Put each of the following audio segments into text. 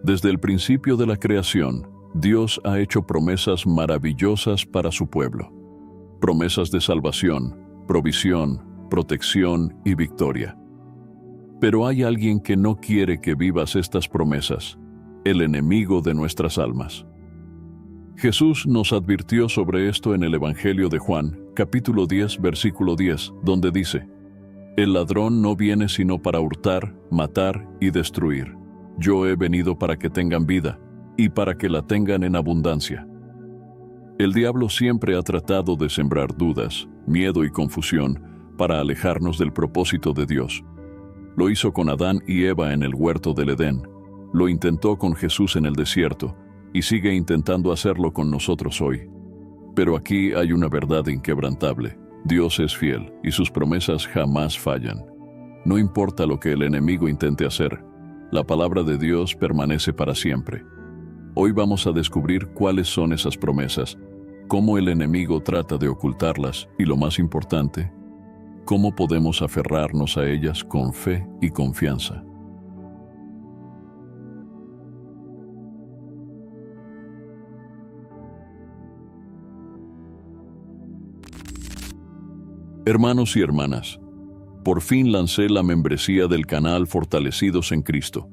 Desde el principio de la creación, Dios ha hecho promesas maravillosas para su pueblo. Promesas de salvación, provisión, protección y victoria. Pero hay alguien que no quiere que vivas estas promesas, el enemigo de nuestras almas. Jesús nos advirtió sobre esto en el Evangelio de Juan, capítulo 10, versículo 10, donde dice: El ladrón no viene sino para hurtar, matar y destruir. Yo he venido para que tengan vida, y para que la tengan en abundancia. El diablo siempre ha tratado de sembrar dudas, miedo y confusión para alejarnos del propósito de Dios. Lo hizo con Adán y Eva en el huerto del Edén, lo intentó con Jesús en el desierto, y sigue intentando hacerlo con nosotros hoy. Pero aquí hay una verdad inquebrantable: Dios es fiel y sus promesas jamás fallan. No importa lo que el enemigo intente hacer, la palabra de Dios permanece para siempre. Hoy vamos a descubrir cuáles son esas promesas, cómo el enemigo trata de ocultarlas y, lo más importante, cómo podemos aferrarnos a ellas con fe y confianza. Hermanos y hermanas, por fin lancé la membresía del canal Fortalecidos en Cristo.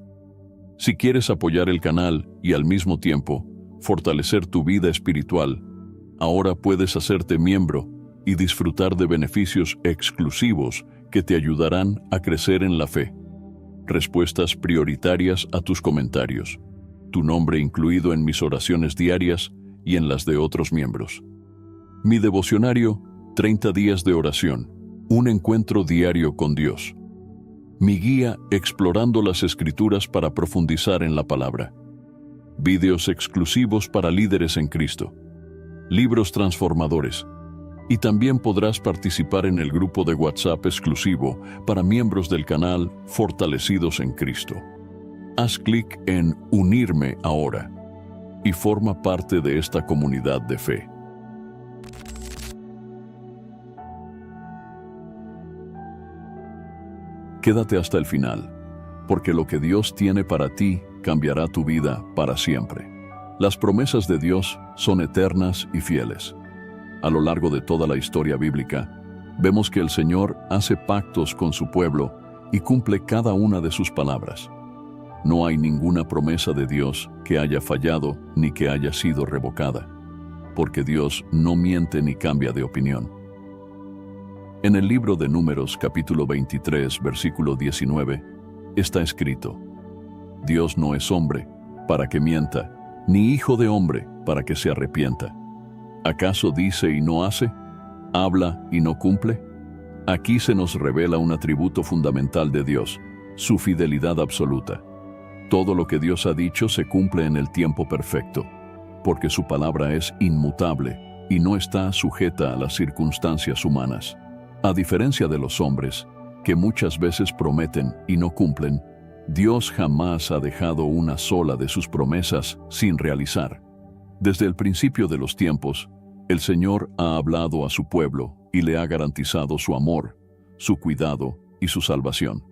Si quieres apoyar el canal y al mismo tiempo fortalecer tu vida espiritual, ahora puedes hacerte miembro y disfrutar de beneficios exclusivos que te ayudarán a crecer en la fe. Respuestas prioritarias a tus comentarios, tu nombre incluido en mis oraciones diarias y en las de otros miembros. Mi devocionario, 30 días de oración, un encuentro diario con Dios. Mi guía explorando las Escrituras para profundizar en la palabra. Videos exclusivos para líderes en Cristo. Libros transformadores. Y también podrás participar en el grupo de WhatsApp exclusivo para miembros del canal Fortalecidos en Cristo. Haz clic en Unirme ahora y forma parte de esta comunidad de fe. Quédate hasta el final, porque lo que Dios tiene para ti cambiará tu vida para siempre. Las promesas de Dios son eternas y fieles. A lo largo de toda la historia bíblica, vemos que el Señor hace pactos con su pueblo y cumple cada una de sus palabras. No hay ninguna promesa de Dios que haya fallado ni que haya sido revocada, porque Dios no miente ni cambia de opinión. En el libro de Números, capítulo 23, versículo 19, está escrito: Dios no es hombre para que mienta, ni hijo de hombre para que se arrepienta. ¿Acaso dice y no hace? ¿Habla y no cumple? Aquí se nos revela un atributo fundamental de Dios, su fidelidad absoluta. Todo lo que Dios ha dicho se cumple en el tiempo perfecto, porque su palabra es inmutable y no está sujeta a las circunstancias humanas. A diferencia de los hombres, que muchas veces prometen y no cumplen, Dios jamás ha dejado una sola de sus promesas sin realizar. Desde el principio de los tiempos, el Señor ha hablado a su pueblo y le ha garantizado su amor, su cuidado y su salvación.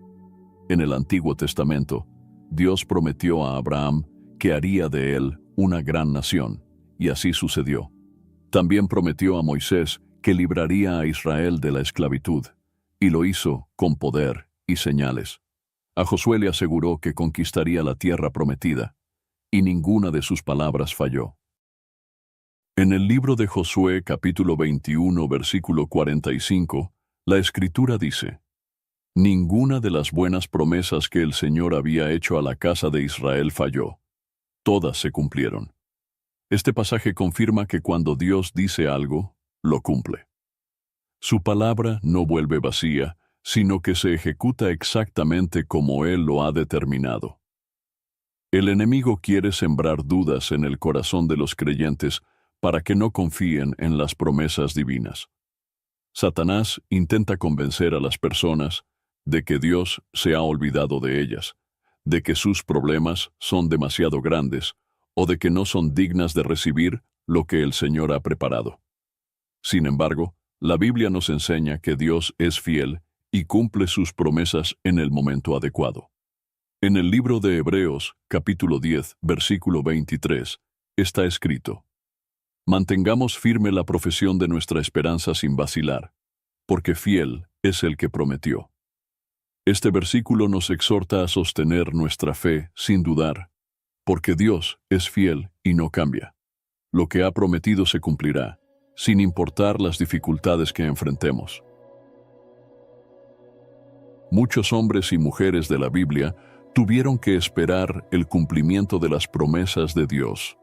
En el Antiguo Testamento, Dios prometió a Abraham que haría de él una gran nación, y así sucedió. También prometió a Moisés que libraría a Israel de la esclavitud, y lo hizo con poder y señales. A Josué le aseguró que conquistaría la tierra prometida, y ninguna de sus palabras falló. En el libro de Josué, capítulo 21, versículo 45, la Escritura dice: Ninguna de las buenas promesas que el Señor había hecho a la casa de Israel falló. Todas se cumplieron. Este pasaje confirma que cuando Dios dice algo, lo cumple. Su palabra no vuelve vacía, sino que se ejecuta exactamente como Él lo ha determinado. El enemigo quiere sembrar dudas en el corazón de los creyentes para que no confíen en las promesas divinas. Satanás intenta convencer a las personas de que Dios se ha olvidado de ellas, de que sus problemas son demasiado grandes o de que no son dignas de recibir lo que el Señor ha preparado. Sin embargo, la Biblia nos enseña que Dios es fiel y cumple sus promesas en el momento adecuado. En el libro de Hebreos, capítulo 10, versículo 23, está escrito: Mantengamos firme la profesión de nuestra esperanza sin vacilar, porque fiel es el que prometió. Este versículo nos exhorta a sostener nuestra fe sin dudar, porque Dios es fiel y no cambia. Lo que ha prometido se cumplirá, sin importar las dificultades que enfrentemos. Muchos hombres y mujeres de la Biblia tuvieron que esperar el cumplimiento de las promesas de Dios.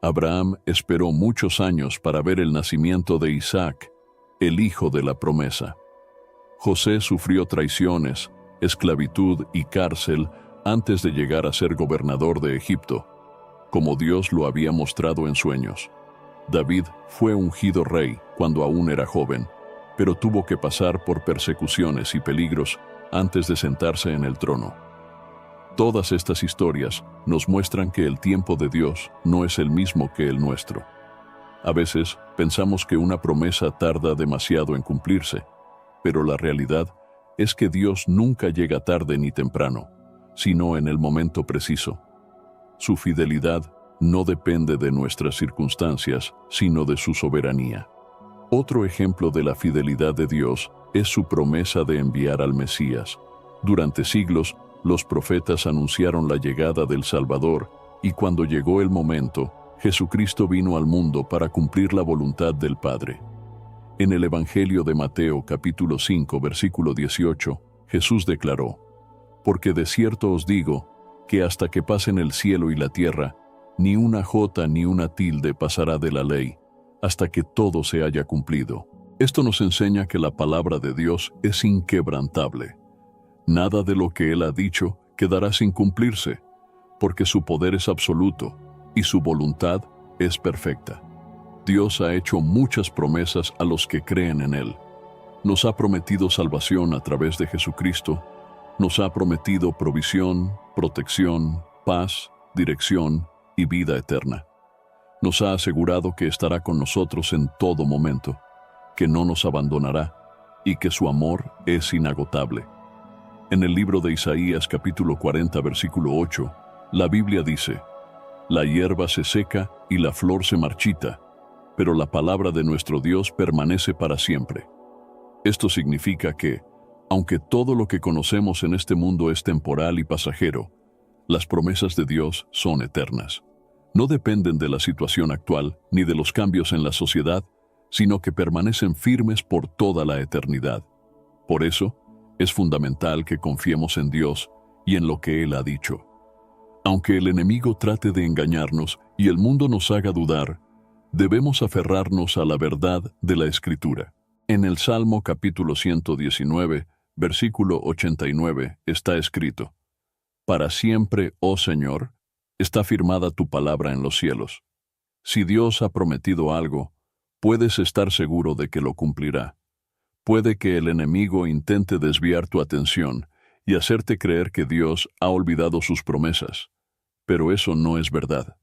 Abraham esperó muchos años para ver el nacimiento de Isaac, el hijo de la promesa. José sufrió traiciones, esclavitud y cárcel antes de llegar a ser gobernador de Egipto, como Dios lo había mostrado en sueños. David fue ungido rey cuando aún era joven, pero tuvo que pasar por persecuciones y peligros antes de sentarse en el trono. Todas estas historias nos muestran que el tiempo de Dios no es el mismo que el nuestro. A veces pensamos que una promesa tarda demasiado en cumplirse, pero la realidad es que Dios nunca llega tarde ni temprano, sino en el momento preciso. Su fidelidad no depende de nuestras circunstancias, sino de su soberanía. Otro ejemplo de la fidelidad de Dios es su promesa de enviar al Mesías. Durante siglos, los profetas anunciaron la llegada del Salvador, y cuando llegó el momento, Jesucristo vino al mundo para cumplir la voluntad del Padre. En el Evangelio de Mateo, capítulo 5, versículo 18, Jesús declaró: Porque de cierto os digo, que hasta que pasen el cielo y la tierra, ni una jota ni una tilde pasará de la ley, hasta que todo se haya cumplido. Esto nos enseña que la palabra de Dios es inquebrantable. Nada de lo que Él ha dicho quedará sin cumplirse, porque su poder es absoluto y su voluntad es perfecta. Dios ha hecho muchas promesas a los que creen en Él. Nos ha prometido salvación a través de Jesucristo, nos ha prometido provisión, protección, paz, dirección y vida eterna. Nos ha asegurado que estará con nosotros en todo momento, que no nos abandonará y que su amor es inagotable. En el libro de Isaías capítulo 40 versículo 8, la Biblia dice: La hierba se seca y la flor se marchita, pero la palabra de nuestro Dios permanece para siempre. Esto significa que, aunque todo lo que conocemos en este mundo es temporal y pasajero, las promesas de Dios son eternas. No dependen de la situación actual ni de los cambios en la sociedad, sino que permanecen firmes por toda la eternidad. Por eso, es fundamental que confiemos en Dios y en lo que Él ha dicho. Aunque el enemigo trate de engañarnos y el mundo nos haga dudar, debemos aferrarnos a la verdad de la Escritura. En el Salmo capítulo 119, versículo 89, está escrito: Para siempre, oh Señor, está firmada tu palabra en los cielos. Si Dios ha prometido algo, puedes estar seguro de que lo cumplirá. Puede que el enemigo intente desviar tu atención y hacerte creer que Dios ha olvidado sus promesas, pero eso no es verdad.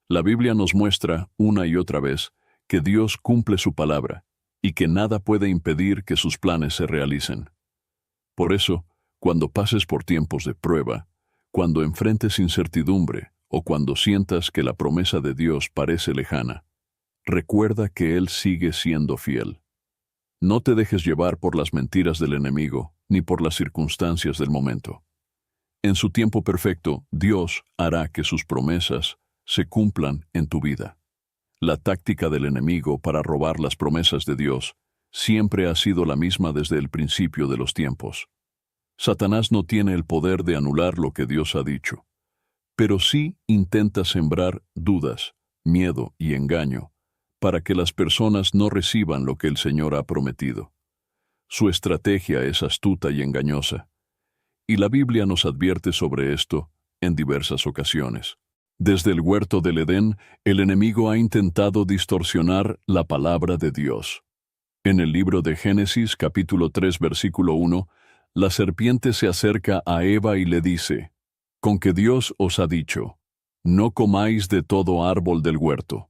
La Biblia nos muestra una y otra vez que Dios cumple su palabra y que nada puede impedir que sus planes se realicen. Por eso, cuando pases por tiempos de prueba, cuando enfrentes incertidumbre o cuando sientas que la promesa de Dios parece lejana, recuerda que Él sigue siendo fiel. No te dejes llevar por las mentiras del enemigo ni por las circunstancias del momento. En su tiempo perfecto, Dios hará que sus promesas se cumplan en tu vida. La táctica del enemigo para robar las promesas de Dios siempre ha sido la misma desde el principio de los tiempos. Satanás no tiene el poder de anular lo que Dios ha dicho, pero sí intenta sembrar dudas, miedo y engaño para que las personas no reciban lo que el Señor ha prometido. Su estrategia es astuta y engañosa, y la Biblia nos advierte sobre esto en diversas ocasiones. Desde el huerto del Edén, el enemigo ha intentado distorsionar la palabra de Dios. En el libro de Génesis, capítulo 3, versículo 1, la serpiente se acerca a Eva y le dice: «Con que Dios os ha dicho, no comáis de todo árbol del huerto».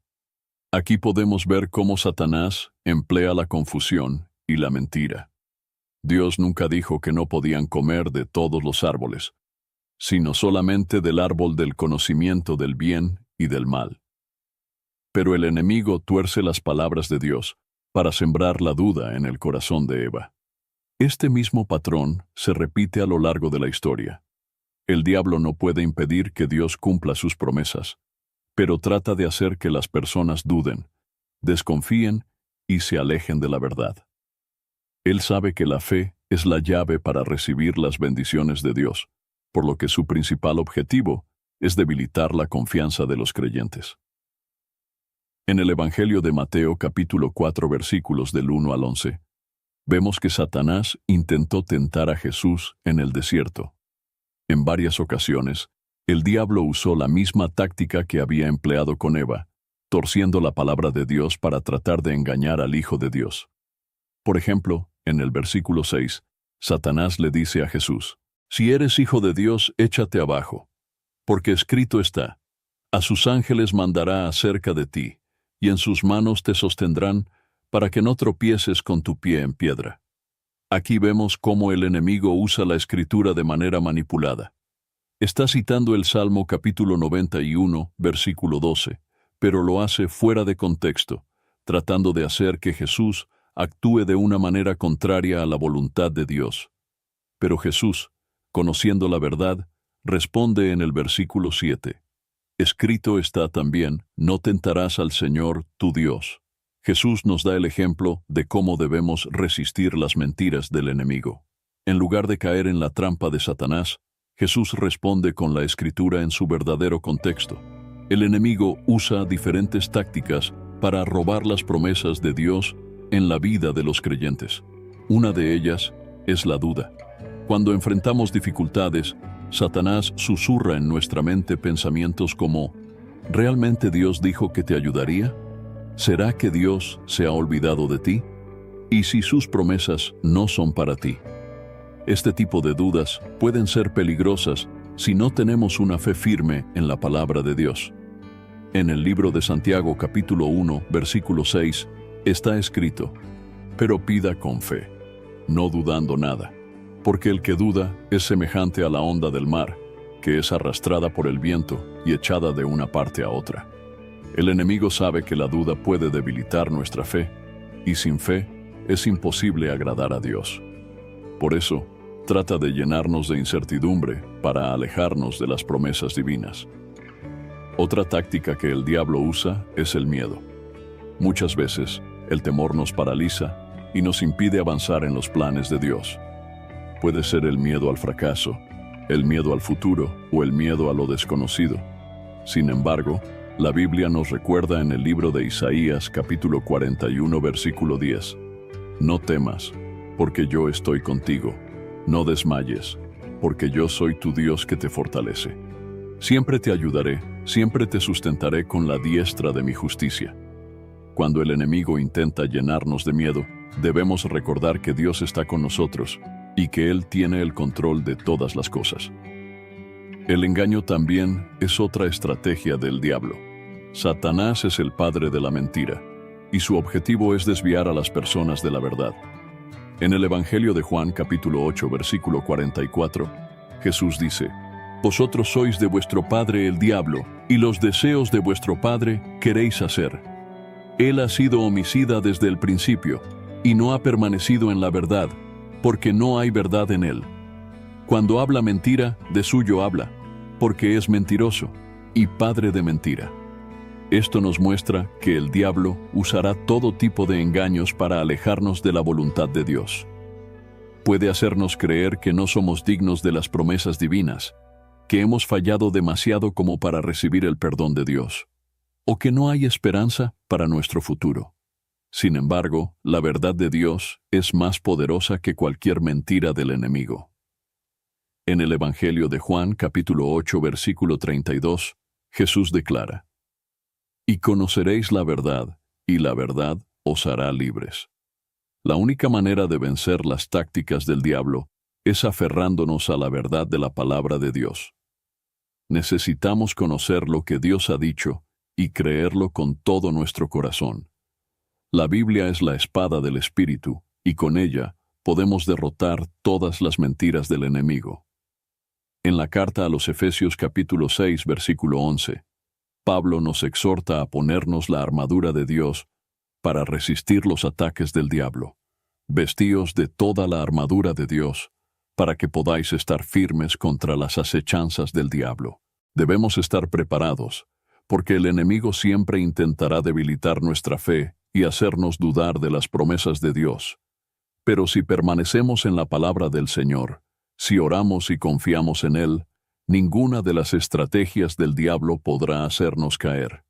Aquí podemos ver cómo Satanás emplea la confusión y la mentira. Dios nunca dijo que no podían comer de todos los árboles. sino solamente del árbol del conocimiento del bien y del mal. Pero el enemigo tuerce las palabras de Dios para sembrar la duda en el corazón de Eva. Este mismo patrón se repite a lo largo de la historia. El diablo no puede impedir que Dios cumpla sus promesas, pero trata de hacer que las personas duden, desconfíen y se alejen de la verdad. Él sabe que la fe es la llave para recibir las bendiciones de Dios, por lo que su principal objetivo es debilitar la confianza de los creyentes. En el Evangelio de Mateo capítulo 4 versículos del 1 al 11, vemos que Satanás intentó tentar a Jesús en el desierto. En varias ocasiones, el diablo usó la misma táctica que había empleado con Eva, torciendo la palabra de Dios para tratar de engañar al Hijo de Dios. Por ejemplo, en el versículo 6, Satanás le dice a Jesús: «Si eres hijo de Dios, échate abajo, porque escrito está, a sus ángeles mandará acerca de ti, y en sus manos te sostendrán para que no tropieces con tu pie en piedra». Aquí vemos cómo el enemigo usa la escritura de manera manipulada. Está citando el Salmo capítulo 91, versículo 12, pero lo hace fuera de contexto, tratando de hacer que Jesús actúe de una manera contraria a la voluntad de Dios. Pero Jesús, conociendo la verdad, responde en el versículo 7. Escrito está también, no tentarás al Señor tu Dios. Jesús nos da el ejemplo de cómo debemos resistir las mentiras del enemigo. En lugar de caer en la trampa de Satanás, Jesús responde con la Escritura en su verdadero contexto. El enemigo usa diferentes tácticas para robar las promesas de Dios en la vida de los creyentes. Una de ellas es la duda. Cuando enfrentamos dificultades, Satanás susurra en nuestra mente pensamientos como: ¿realmente Dios dijo que te ayudaría? ¿Será que Dios se ha olvidado de ti? ¿Y si sus promesas no son para ti? Este tipo de dudas pueden ser peligrosas si no tenemos una fe firme en la palabra de Dios. En el libro de Santiago capítulo 1, versículo 6, está escrito: «Pero pida con fe, no dudando nada, porque el que duda es semejante a la onda del mar, que es arrastrada por el viento y echada de una parte a otra». El enemigo sabe que la duda puede debilitar nuestra fe, y sin fe es imposible agradar a Dios. Por eso, trata de llenarnos de incertidumbre para alejarnos de las promesas divinas. Otra táctica que el diablo usa es el miedo. Muchas veces, el temor nos paraliza y nos impide avanzar en los planes de Dios. Puede ser el miedo al fracaso, el miedo al futuro o el miedo a lo desconocido. Sin embargo, la Biblia nos recuerda en el libro de Isaías capítulo 41 versículo 10: «No temas, porque yo estoy contigo. No desmayes, porque yo soy tu Dios que te fortalece. Siempre te ayudaré, siempre te sustentaré con la diestra de mi justicia». Cuando el enemigo intenta llenarnos de miedo, debemos recordar que Dios está con nosotros y que Él tiene el control de todas las cosas. El engaño también es otra estrategia del diablo. Satanás es el padre de la mentira, y su objetivo es desviar a las personas de la verdad. En el Evangelio de Juan capítulo 8 versículo 44, Jesús dice: «Vosotros sois de vuestro padre el diablo, y los deseos de vuestro padre queréis hacer. Él ha sido homicida desde el principio, y no ha permanecido en la verdad, porque no hay verdad en él. Cuando habla mentira, de suyo habla, porque es mentiroso y padre de mentira». Esto nos muestra que el diablo usará todo tipo de engaños para alejarnos de la voluntad de Dios. Puede hacernos creer que no somos dignos de las promesas divinas, que hemos fallado demasiado como para recibir el perdón de Dios, o que no hay esperanza para nuestro futuro. Sin embargo, la verdad de Dios es más poderosa que cualquier mentira del enemigo. En el Evangelio de Juan, capítulo 8, versículo 32, Jesús declara: «Y conoceréis la verdad, y la verdad os hará libres». La única manera de vencer las tácticas del diablo es aferrándonos a la verdad de la palabra de Dios. Necesitamos conocer lo que Dios ha dicho y creerlo con todo nuestro corazón. La Biblia es la espada del Espíritu, y con ella podemos derrotar todas las mentiras del enemigo. En la carta a los Efesios capítulo 6, versículo 11, Pablo nos exhorta a ponernos la armadura de Dios para resistir los ataques del diablo. Vestíos de toda la armadura de Dios, para que podáis estar firmes contra las acechanzas del diablo. Debemos estar preparados, porque el enemigo siempre intentará debilitar nuestra fe y hacernos dudar de las promesas de Dios. Pero si permanecemos en la palabra del Señor, si oramos y confiamos en Él, ninguna de las estrategias del diablo podrá hacernos caer.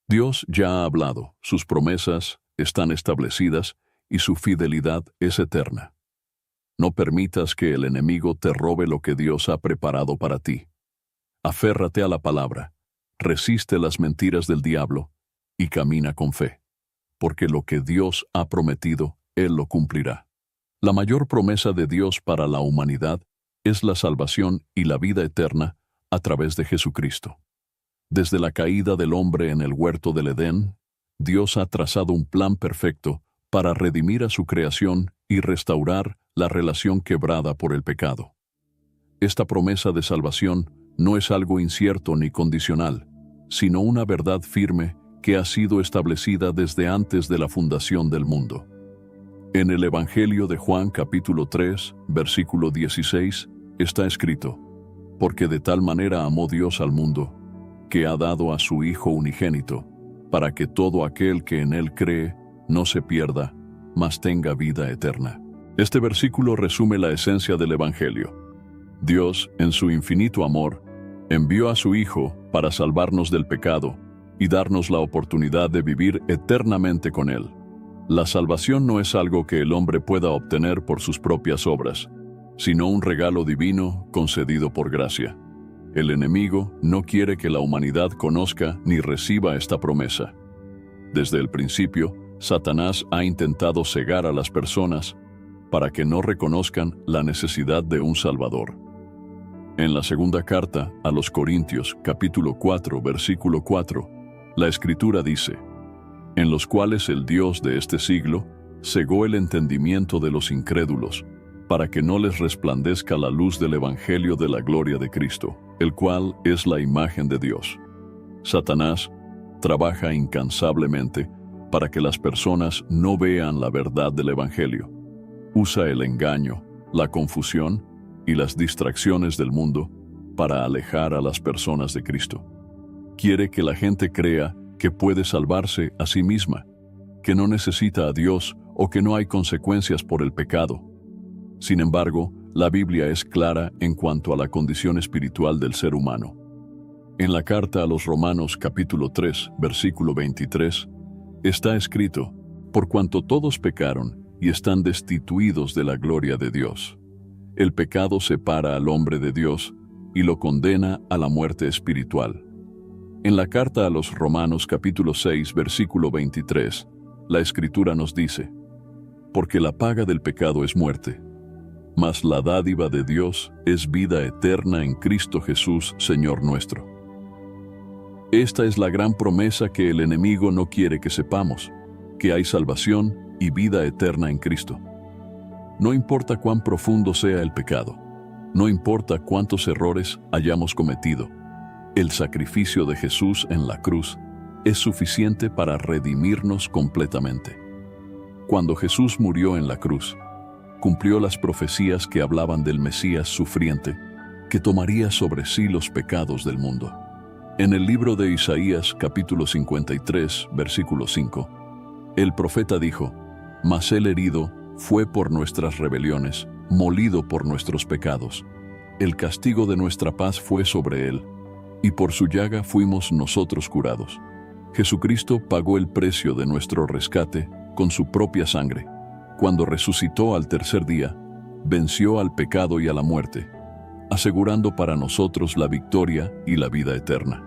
Dios ya ha hablado, sus promesas están establecidas y su fidelidad es eterna. No permitas que el enemigo te robe lo que Dios ha preparado para ti. Aférrate a la palabra, resiste las mentiras del diablo y camina con fe, porque lo que Dios ha prometido, Él lo cumplirá. La mayor promesa de Dios para la humanidad es la salvación y la vida eterna a través de Jesucristo. Desde la caída del hombre en el huerto del Edén, Dios ha trazado un plan perfecto para redimir a su creación y restaurar la relación quebrada por el pecado. Esta promesa de salvación no es algo incierto ni condicional, sino una verdad firme que ha sido establecida desde antes de la fundación del mundo. En el Evangelio de Juan capítulo 3, versículo 16, está escrito: porque de tal manera amó Dios al mundo, que ha dado a su Hijo unigénito, para que todo aquel que en Él cree no se pierda, mas tenga vida eterna. Este versículo resume la esencia del Evangelio. Dios, en su infinito amor, envió a su Hijo para salvarnos del pecado y darnos la oportunidad de vivir eternamente con Él. La salvación no es algo que el hombre pueda obtener por sus propias obras, sino un regalo divino concedido por gracia. El enemigo no quiere que la humanidad conozca ni reciba esta promesa. Desde el principio, Satanás ha intentado cegar a las personas para que no reconozcan la necesidad de un Salvador. En la segunda carta a los Corintios, capítulo 4, versículo 4, la Escritura dice: en los cuales el Dios de este siglo cegó el entendimiento de los incrédulos, para que no les resplandezca la luz del Evangelio de la gloria de Cristo, el cual es la imagen de Dios. Satanás trabaja incansablemente para que las personas no vean la verdad del Evangelio. Usa el engaño, la confusión y las distracciones del mundo para alejar a las personas de Cristo. Quiere que la gente crea que puede salvarse a sí misma, que no necesita a Dios o que no hay consecuencias por el pecado. Sin embargo, la Biblia es clara en cuanto a la condición espiritual del ser humano. En la carta a los Romanos capítulo 3, versículo 23, está escrito: por cuanto todos pecaron y están destituidos de la gloria de Dios. El pecado separa al hombre de Dios y lo condena a la muerte espiritual. En la carta a los Romanos capítulo 6, versículo 23, la Escritura nos dice: porque la paga del pecado es muerte, mas la dádiva de Dios es vida eterna en Cristo Jesús, Señor nuestro. Esta es la gran promesa que el enemigo no quiere que sepamos, que hay salvación y vida eterna en Cristo. No importa cuán profundo sea el pecado, no importa cuántos errores hayamos cometido, el sacrificio de Jesús en la cruz es suficiente para redimirnos completamente. Cuando Jesús murió en la cruz, cumplió las profecías que hablaban del Mesías sufriente, que tomaría sobre sí los pecados del mundo. En el libro de Isaías, capítulo 53, versículo 5, el profeta dijo: mas él herido fue por nuestras rebeliones, molido por nuestros pecados. El castigo de nuestra paz fue sobre él, y por su llaga fuimos nosotros curados. Jesucristo pagó el precio de nuestro rescate con su propia sangre. Cuando resucitó al tercer día, venció al pecado y a la muerte, asegurando para nosotros la victoria y la vida eterna.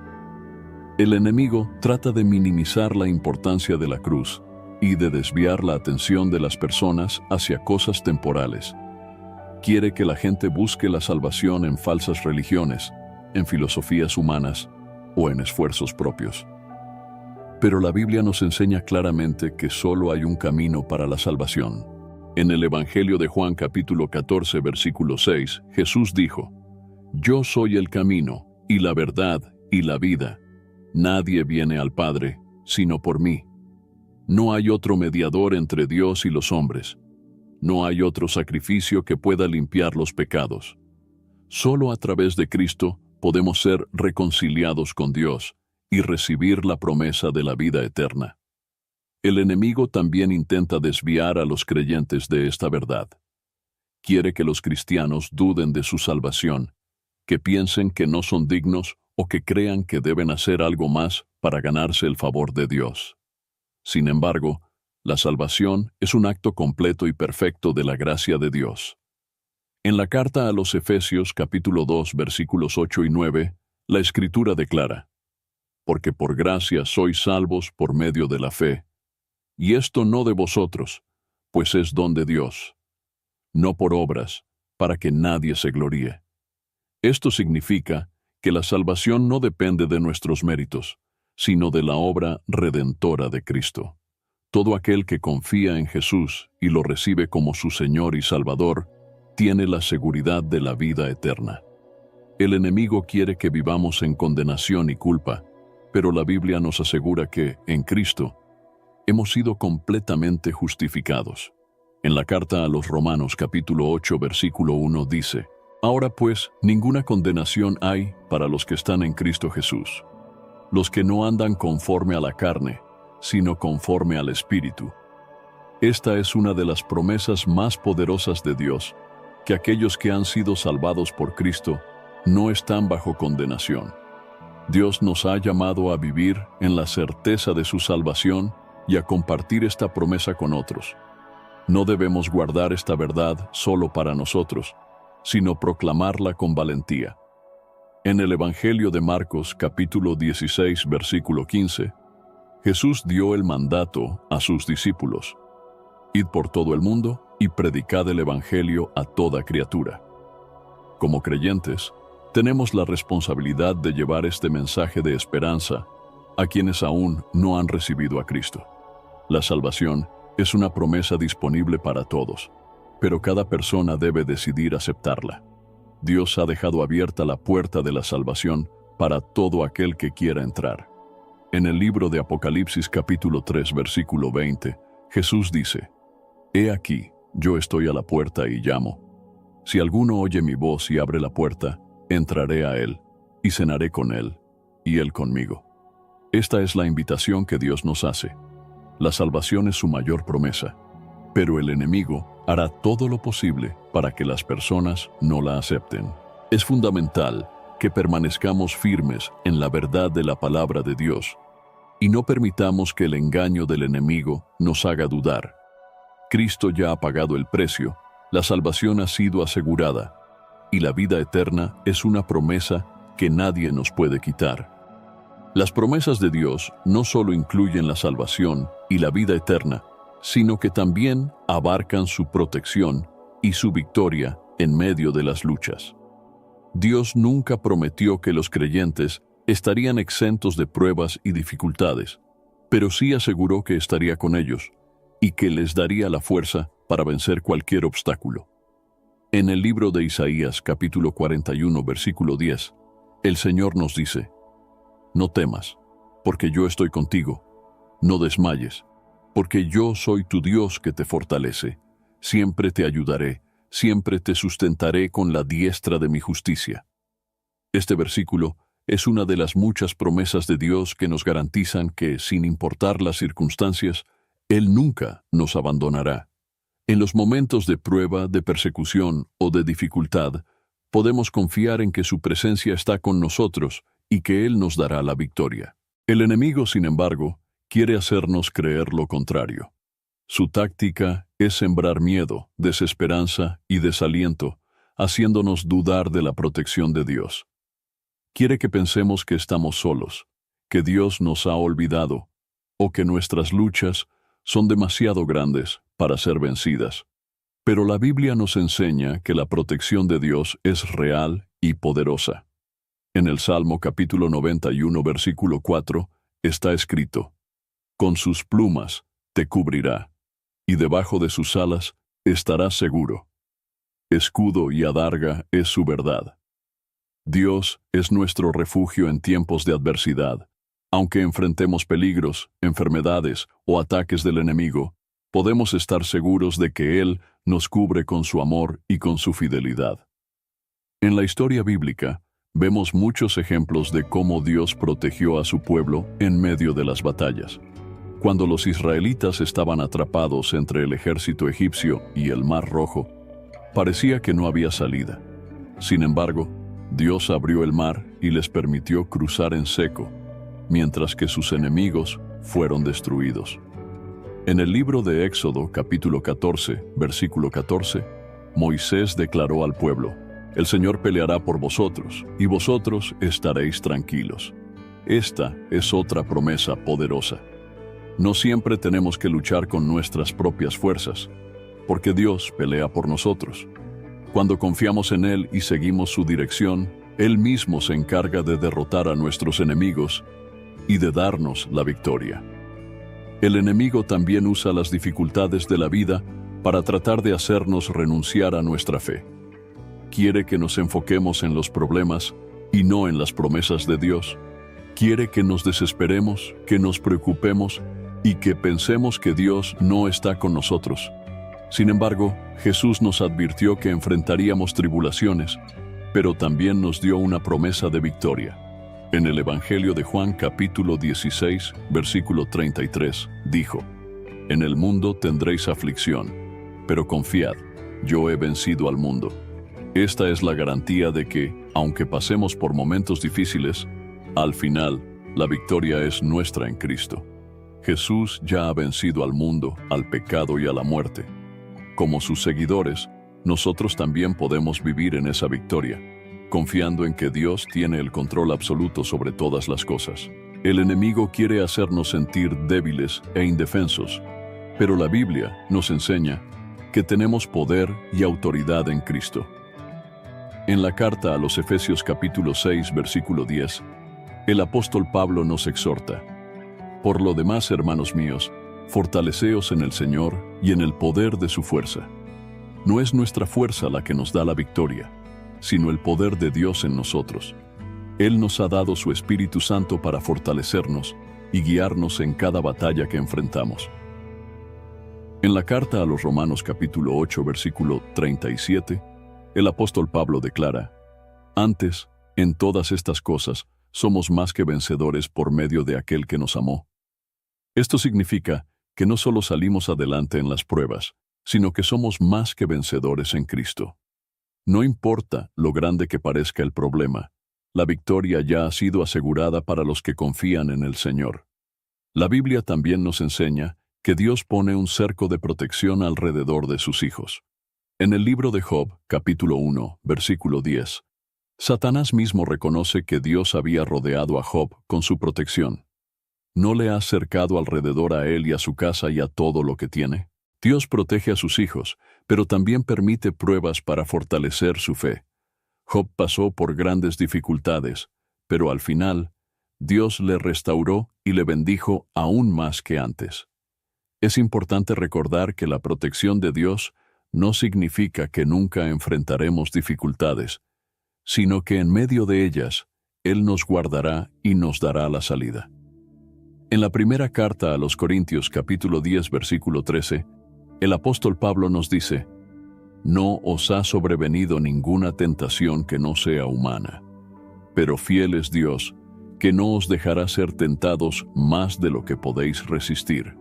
El enemigo trata de minimizar la importancia de la cruz y de desviar la atención de las personas hacia cosas temporales. Quiere que la gente busque la salvación en falsas religiones, en filosofías humanas o en esfuerzos propios. Pero la Biblia nos enseña claramente que solo hay un camino para la salvación. En el Evangelio de Juan capítulo 14, versículo 6, Jesús dijo: Yo soy el camino, y la verdad, y la vida. Nadie viene al Padre, sino por mí. No hay otro mediador entre Dios y los hombres. No hay otro sacrificio que pueda limpiar los pecados. Solo a través de Cristo podemos ser reconciliados con Dios y recibir la promesa de la vida eterna. El enemigo también intenta desviar a los creyentes de esta verdad. Quiere que los cristianos duden de su salvación, que piensen que no son dignos o que crean que deben hacer algo más para ganarse el favor de Dios. Sin embargo, la salvación es un acto completo y perfecto de la gracia de Dios. En la carta a los Efesios capítulo 2 versículos 8 y 9, la Escritura declara: porque por gracia sois salvos por medio de la fe, y esto no de vosotros, pues es don de Dios, no por obras, para que nadie se gloríe. Esto significa que la salvación no depende de nuestros méritos, sino de la obra redentora de Cristo. Todo aquel que confía en Jesús y lo recibe como su Señor y Salvador, tiene la seguridad de la vida eterna. El enemigo quiere que vivamos en condenación y culpa, pero la Biblia nos asegura que, en Cristo, hemos sido completamente justificados. En la carta a los Romanos capítulo 8 versículo 1 dice: ahora pues, ninguna condenación hay para los que están en Cristo Jesús, los que no andan conforme a la carne, sino conforme al Espíritu. Esta es una de las promesas más poderosas de Dios, que aquellos que han sido salvados por Cristo no están bajo condenación. Dios nos ha llamado a vivir en la certeza de su salvación y a compartir esta promesa con otros. No debemos guardar esta verdad solo para nosotros, sino proclamarla con valentía. En el Evangelio de Marcos, capítulo 16, versículo 15, Jesús dio el mandato a sus discípulos: id por todo el mundo y predicad el Evangelio a toda criatura. Como creyentes, tenemos la responsabilidad de llevar este mensaje de esperanza a quienes aún no han recibido a Cristo. La salvación es una promesa disponible para todos, pero cada persona debe decidir aceptarla. Dios ha dejado abierta la puerta de la salvación para todo aquel que quiera entrar. En el libro de Apocalipsis capítulo 3 versículo 20, Jesús dice: he aquí, yo estoy a la puerta y llamo. Si alguno oye mi voz y abre la puerta, entraré a él, y cenaré con él, y él conmigo. Esta es la invitación que Dios nos hace. La salvación es su mayor promesa, pero el enemigo hará todo lo posible para que las personas no la acepten. Es fundamental que permanezcamos firmes en la verdad de la palabra de Dios, y no permitamos que el engaño del enemigo nos haga dudar. Cristo ya ha pagado el precio, la salvación ha sido asegurada, y la vida eterna es una promesa que nadie nos puede quitar. Las promesas de Dios no solo incluyen la salvación y la vida eterna, sino que también abarcan su protección y su victoria en medio de las luchas. Dios nunca prometió que los creyentes estarían exentos de pruebas y dificultades, pero sí aseguró que estaría con ellos y que les daría la fuerza para vencer cualquier obstáculo. En el libro de Isaías, capítulo 41, versículo 10, el Señor nos dice: no temas, porque yo estoy contigo. No desmayes, porque yo soy tu Dios que te fortalece. Siempre te ayudaré, siempre te sustentaré con la diestra de mi justicia. Este versículo es una de las muchas promesas de Dios que nos garantizan que, sin importar las circunstancias, Él nunca nos abandonará. En los momentos de prueba, de persecución o de dificultad, podemos confiar en que su presencia está con nosotros y que Él nos dará la victoria. El enemigo, sin embargo, quiere hacernos creer lo contrario. Su táctica es sembrar miedo, desesperanza y desaliento, haciéndonos dudar de la protección de Dios. Quiere que pensemos que estamos solos, que Dios nos ha olvidado, o que nuestras luchas son demasiado grandes para ser vencidas. Pero la Biblia nos enseña que la protección de Dios es real y poderosa. En el Salmo capítulo 91, versículo 4, está escrito: con sus plumas te cubrirá, y debajo de sus alas estarás seguro. Escudo y adarga es su verdad. Dios es nuestro refugio en tiempos de adversidad. Aunque enfrentemos peligros, enfermedades o ataques del enemigo, podemos estar seguros de que Él nos cubre con su amor y con su fidelidad. En la historia bíblica, vemos muchos ejemplos de cómo Dios protegió a su pueblo en medio de las batallas. Cuando los israelitas estaban atrapados entre el ejército egipcio y el Mar Rojo, parecía que no había salida. Sin embargo, Dios abrió el mar y les permitió cruzar en seco, mientras que sus enemigos fueron destruidos. En el libro de Éxodo, capítulo 14, versículo 14, Moisés declaró al pueblo: «El Señor peleará por vosotros, y vosotros estaréis tranquilos». Esta es otra promesa poderosa. No siempre tenemos que luchar con nuestras propias fuerzas, porque Dios pelea por nosotros. Cuando confiamos en Él y seguimos su dirección, Él mismo se encarga de derrotar a nuestros enemigos y de darnos la victoria. El enemigo también usa las dificultades de la vida para tratar de hacernos renunciar a nuestra fe. Quiere que nos enfoquemos en los problemas y no en las promesas de Dios. Quiere que nos desesperemos, que nos preocupemos y que pensemos que Dios no está con nosotros. Sin embargo, Jesús nos advirtió que enfrentaríamos tribulaciones, pero también nos dio una promesa de victoria. En el Evangelio de Juan capítulo 16, versículo 33, dijo: «En el mundo tendréis aflicción, pero confiad, yo he vencido al mundo». Esta es la garantía de que, aunque pasemos por momentos difíciles, al final, la victoria es nuestra en Cristo. Jesús ya ha vencido al mundo, al pecado y a la muerte. Como sus seguidores, nosotros también podemos vivir en esa victoria, confiando en que Dios tiene el control absoluto sobre todas las cosas. El enemigo quiere hacernos sentir débiles e indefensos, pero la Biblia nos enseña que tenemos poder y autoridad en Cristo. En la carta a los Efesios capítulo 6, versículo 10, el apóstol Pablo nos exhorta: «Por lo demás, hermanos míos, fortaleceos en el Señor y en el poder de su fuerza». No es nuestra fuerza la que nos da la victoria, sino el poder de Dios en nosotros. Él nos ha dado su Espíritu Santo para fortalecernos y guiarnos en cada batalla que enfrentamos. En la carta a los Romanos capítulo 8, versículo 37, el apóstol Pablo declara: «Antes, en todas estas cosas, somos más que vencedores por medio de aquel que nos amó». Esto significa que no solo salimos adelante en las pruebas, sino que somos más que vencedores en Cristo. No importa lo grande que parezca el problema, la victoria ya ha sido asegurada para los que confían en el Señor. La Biblia también nos enseña que Dios pone un cerco de protección alrededor de sus hijos. En el libro de Job, capítulo 1, versículo 10, Satanás mismo reconoce que Dios había rodeado a Job con su protección. ¿No le ha cercado alrededor a él y a su casa y a todo lo que tiene? Dios protege a sus hijos, pero también permite pruebas para fortalecer su fe. Job pasó por grandes dificultades, pero al final, Dios le restauró y le bendijo aún más que antes. Es importante recordar que la protección de Dios no significa que nunca enfrentaremos dificultades, sino que en medio de ellas, Él nos guardará y nos dará la salida. En la primera carta a los Corintios capítulo 10 versículo 13, el apóstol Pablo nos dice: «No os ha sobrevenido ninguna tentación que no sea humana, pero fiel es Dios, que no os dejará ser tentados más de lo que podéis resistir,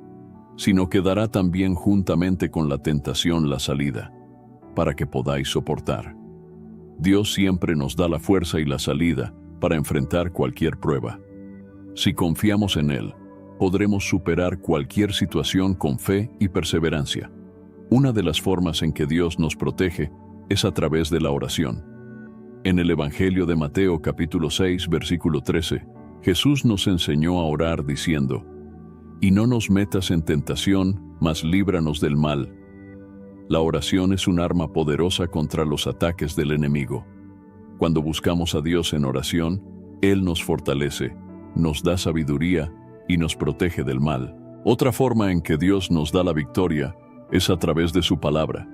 sino que dará también juntamente con la tentación la salida, para que podáis soportar». Dios siempre nos da la fuerza y la salida para enfrentar cualquier prueba. Si confiamos en Él, podremos superar cualquier situación con fe y perseverancia. Una de las formas en que Dios nos protege es a través de la oración. En el Evangelio de Mateo capítulo 6, versículo 13, Jesús nos enseñó a orar diciendo: «Y no nos metas en tentación, mas líbranos del mal». La oración es un arma poderosa contra los ataques del enemigo. Cuando buscamos a Dios en oración, Él nos fortalece, nos da sabiduría y nos protege del mal. Otra forma en que Dios nos da la victoria es a través de su palabra.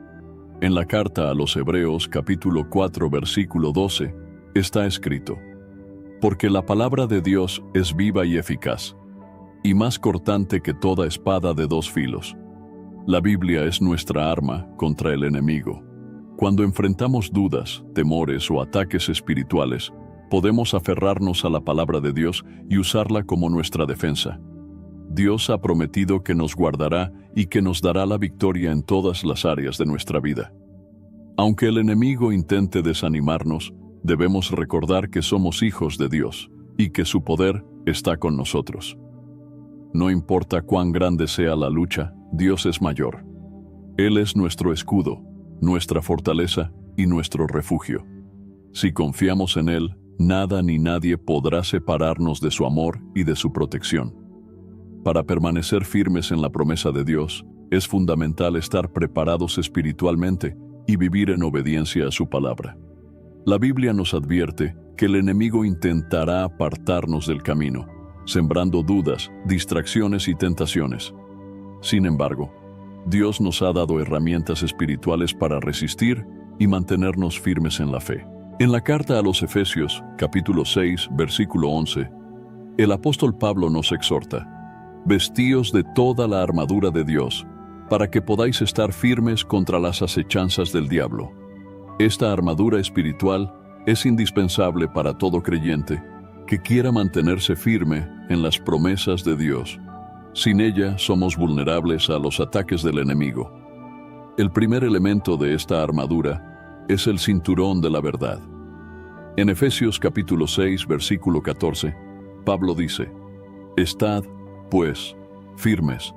En la carta a los Hebreos capítulo 4 versículo 12, Está escrito: porque la palabra de Dios es viva y eficaz, y más cortante que toda espada de dos filos. La Biblia es nuestra arma contra el enemigo. Cuando enfrentamos dudas, temores o ataques espirituales, podemos aferrarnos a la palabra de Dios y usarla como nuestra defensa. Dios ha prometido que nos guardará y que nos dará la victoria en todas las áreas de nuestra vida. Aunque el enemigo intente desanimarnos, debemos recordar que somos hijos de Dios y que su poder está con nosotros. No importa cuán grande sea la lucha, Dios es mayor. Él es nuestro escudo, nuestra fortaleza y nuestro refugio. Si confiamos en Él, nada ni nadie podrá separarnos de su amor y de su protección. Para permanecer firmes en la promesa de Dios, es fundamental estar preparados espiritualmente y vivir en obediencia a su palabra. La Biblia nos advierte que el enemigo intentará apartarnos del camino, sembrando dudas, distracciones y tentaciones. Sin embargo, Dios nos ha dado herramientas espirituales para resistir y mantenernos firmes en la fe. En la carta a los Efesios, capítulo 6, versículo 11, el apóstol Pablo nos exhorta: vestíos de toda la armadura de Dios, para que podáis estar firmes contra las acechanzas del diablo. Esta armadura espiritual es indispensable para todo creyente que quiera mantenerse firme en las promesas de Dios. Sin ella somos vulnerables a los ataques del enemigo. El primer elemento de esta armadura es el cinturón de la verdad. En Efesios capítulo 6, versículo 14, Pablo dice: estad, pues, firmes,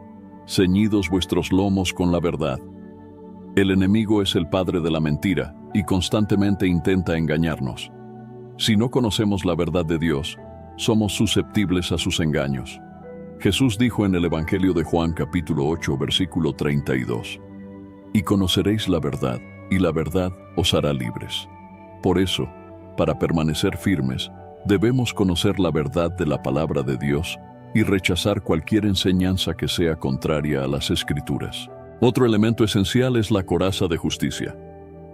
ceñidos vuestros lomos con la verdad. El enemigo es el padre de la mentira y constantemente intenta engañarnos. Si no conocemos la verdad de Dios, somos susceptibles a sus engaños. Jesús dijo en el Evangelio de Juan capítulo 8, versículo 32, y conoceréis la verdad, y la verdad os hará libres. Por eso, para permanecer firmes, debemos conocer la verdad de la palabra de Dios y rechazar cualquier enseñanza que sea contraria a las Escrituras. Otro elemento esencial es la coraza de justicia.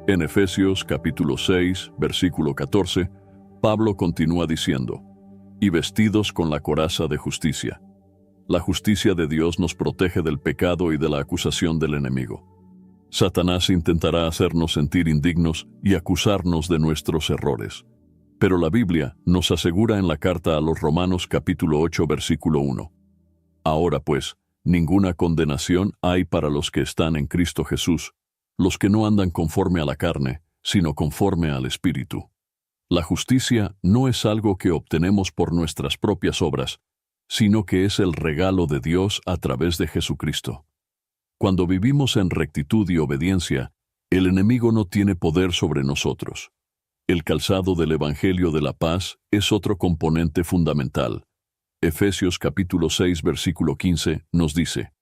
En Efesios capítulo 6, versículo 14, Pablo continúa diciendo: y vestidos con la coraza de justicia. La justicia de Dios nos protege del pecado y de la acusación del enemigo. Satanás intentará hacernos sentir indignos y acusarnos de nuestros errores. Pero la Biblia nos asegura en la carta a los Romanos capítulo 8, versículo 1. Ahora pues, ninguna condenación hay para los que están en Cristo Jesús, los que no andan conforme a la carne, sino conforme al Espíritu. La justicia no es algo que obtenemos por nuestras propias obras, sino que es el regalo de Dios a través de Jesucristo. Cuando vivimos en rectitud y obediencia, el enemigo no tiene poder sobre nosotros. El calzado del Evangelio de la Paz es otro componente fundamental. Efesios capítulo 6, versículo 15 nos dice: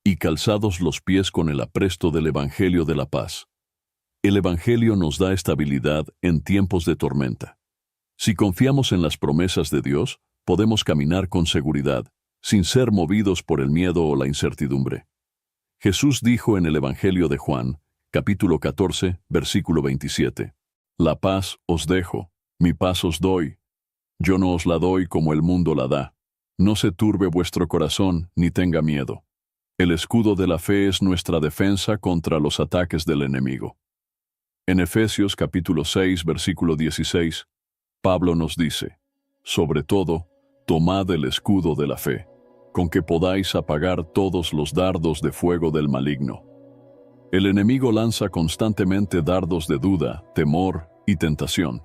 y calzados los pies con el apresto del Evangelio de la Paz. El Evangelio nos da estabilidad en tiempos de tormenta. Si confiamos en las promesas de Dios, podemos caminar con seguridad, sin ser movidos por el miedo o la incertidumbre. Jesús dijo en el Evangelio de Juan, capítulo 14, versículo 27, la paz os dejo, mi paz os doy. Yo no os la doy como el mundo la da. No se turbe vuestro corazón, ni tenga miedo. El escudo de la fe es nuestra defensa contra los ataques del enemigo. En Efesios capítulo 6, versículo 16, Pablo nos dice: sobre todo, tomad el escudo de la fe, con que podáis apagar todos los dardos de fuego del maligno. El enemigo lanza constantemente dardos de duda, temor y tentación.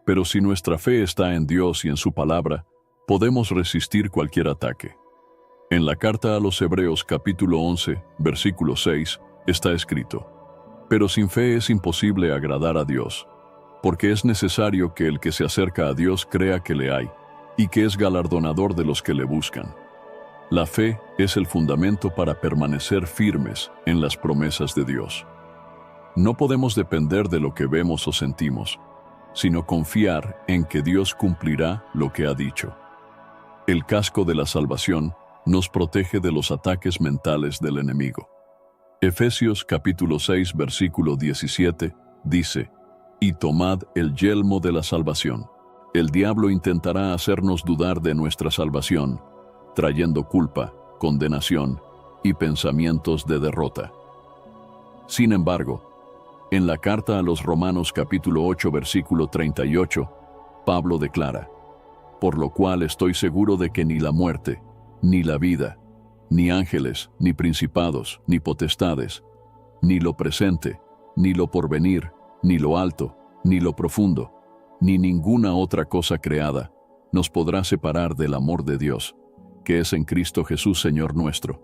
Pero si nuestra fe está en Dios y en su palabra, podemos resistir cualquier ataque. En la carta a los Hebreos capítulo 11, versículo 6, está escrito: pero sin fe es imposible agradar a Dios, porque es necesario que el que se acerca a Dios crea que le hay, y que es galardonador de los que le buscan. La fe es el fundamento para permanecer firmes en las promesas de Dios. No podemos depender de lo que vemos o sentimos, sino confiar en que Dios cumplirá lo que ha dicho. El casco de la salvación nos protege de los ataques mentales del enemigo. Efesios capítulo 6, versículo 17, dice: y tomad el yelmo de la salvación. El diablo intentará hacernos dudar de nuestra salvación, trayendo culpa, condenación y pensamientos de derrota. Sin embargo, en la carta a los Romanos capítulo 8 versículo 38, Pablo declara: por lo cual estoy seguro de que ni la muerte, ni la vida, ni ángeles, ni principados, ni potestades, ni lo presente, ni lo porvenir, ni lo alto, ni lo profundo, ni ninguna otra cosa creada, nos podrá separar del amor de Dios, que es en Cristo Jesús Señor nuestro.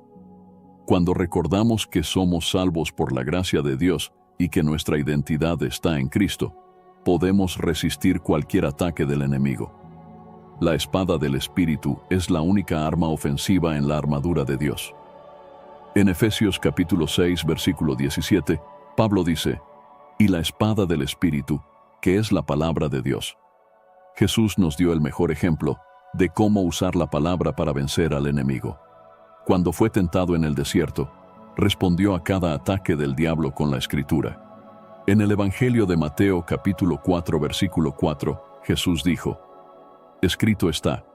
Cuando recordamos que somos salvos por la gracia de Dios y que nuestra identidad está en Cristo, podemos resistir cualquier ataque del enemigo. La espada del Espíritu es la única arma ofensiva en la armadura de Dios. En Efesios capítulo 6, versículo 17, Pablo dice: y la espada del Espíritu, que es la palabra de Dios. Jesús nos dio el mejor ejemplo de cómo usar la palabra para vencer al enemigo. Cuando fue tentado en el desierto, respondió a cada ataque del diablo con la Escritura. En el Evangelio de Mateo capítulo 4, versículo 4, Jesús dijo: escrito está,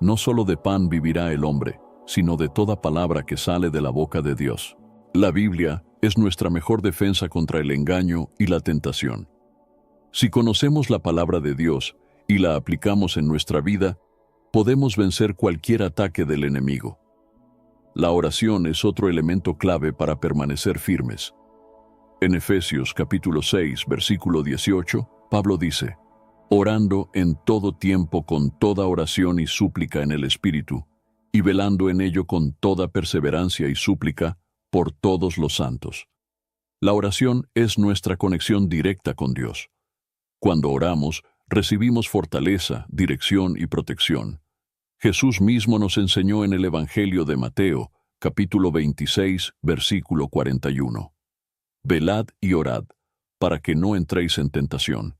no solo de pan vivirá el hombre, sino de toda palabra que sale de la boca de Dios. La Biblia es nuestra mejor defensa contra el engaño y la tentación. Si conocemos la palabra de Dios y la aplicamos en nuestra vida, podemos vencer cualquier ataque del enemigo. La oración es otro elemento clave para permanecer firmes. En Efesios capítulo 6, versículo 18, Pablo dice: orando en todo tiempo con toda oración y súplica en el Espíritu, y velando en ello con toda perseverancia y súplica por todos los santos. La oración es nuestra conexión directa con Dios. Cuando oramos, recibimos fortaleza, dirección y protección. Jesús mismo nos enseñó en el Evangelio de Mateo, capítulo 26, versículo 41. Velad y orad, para que no entréis en tentación.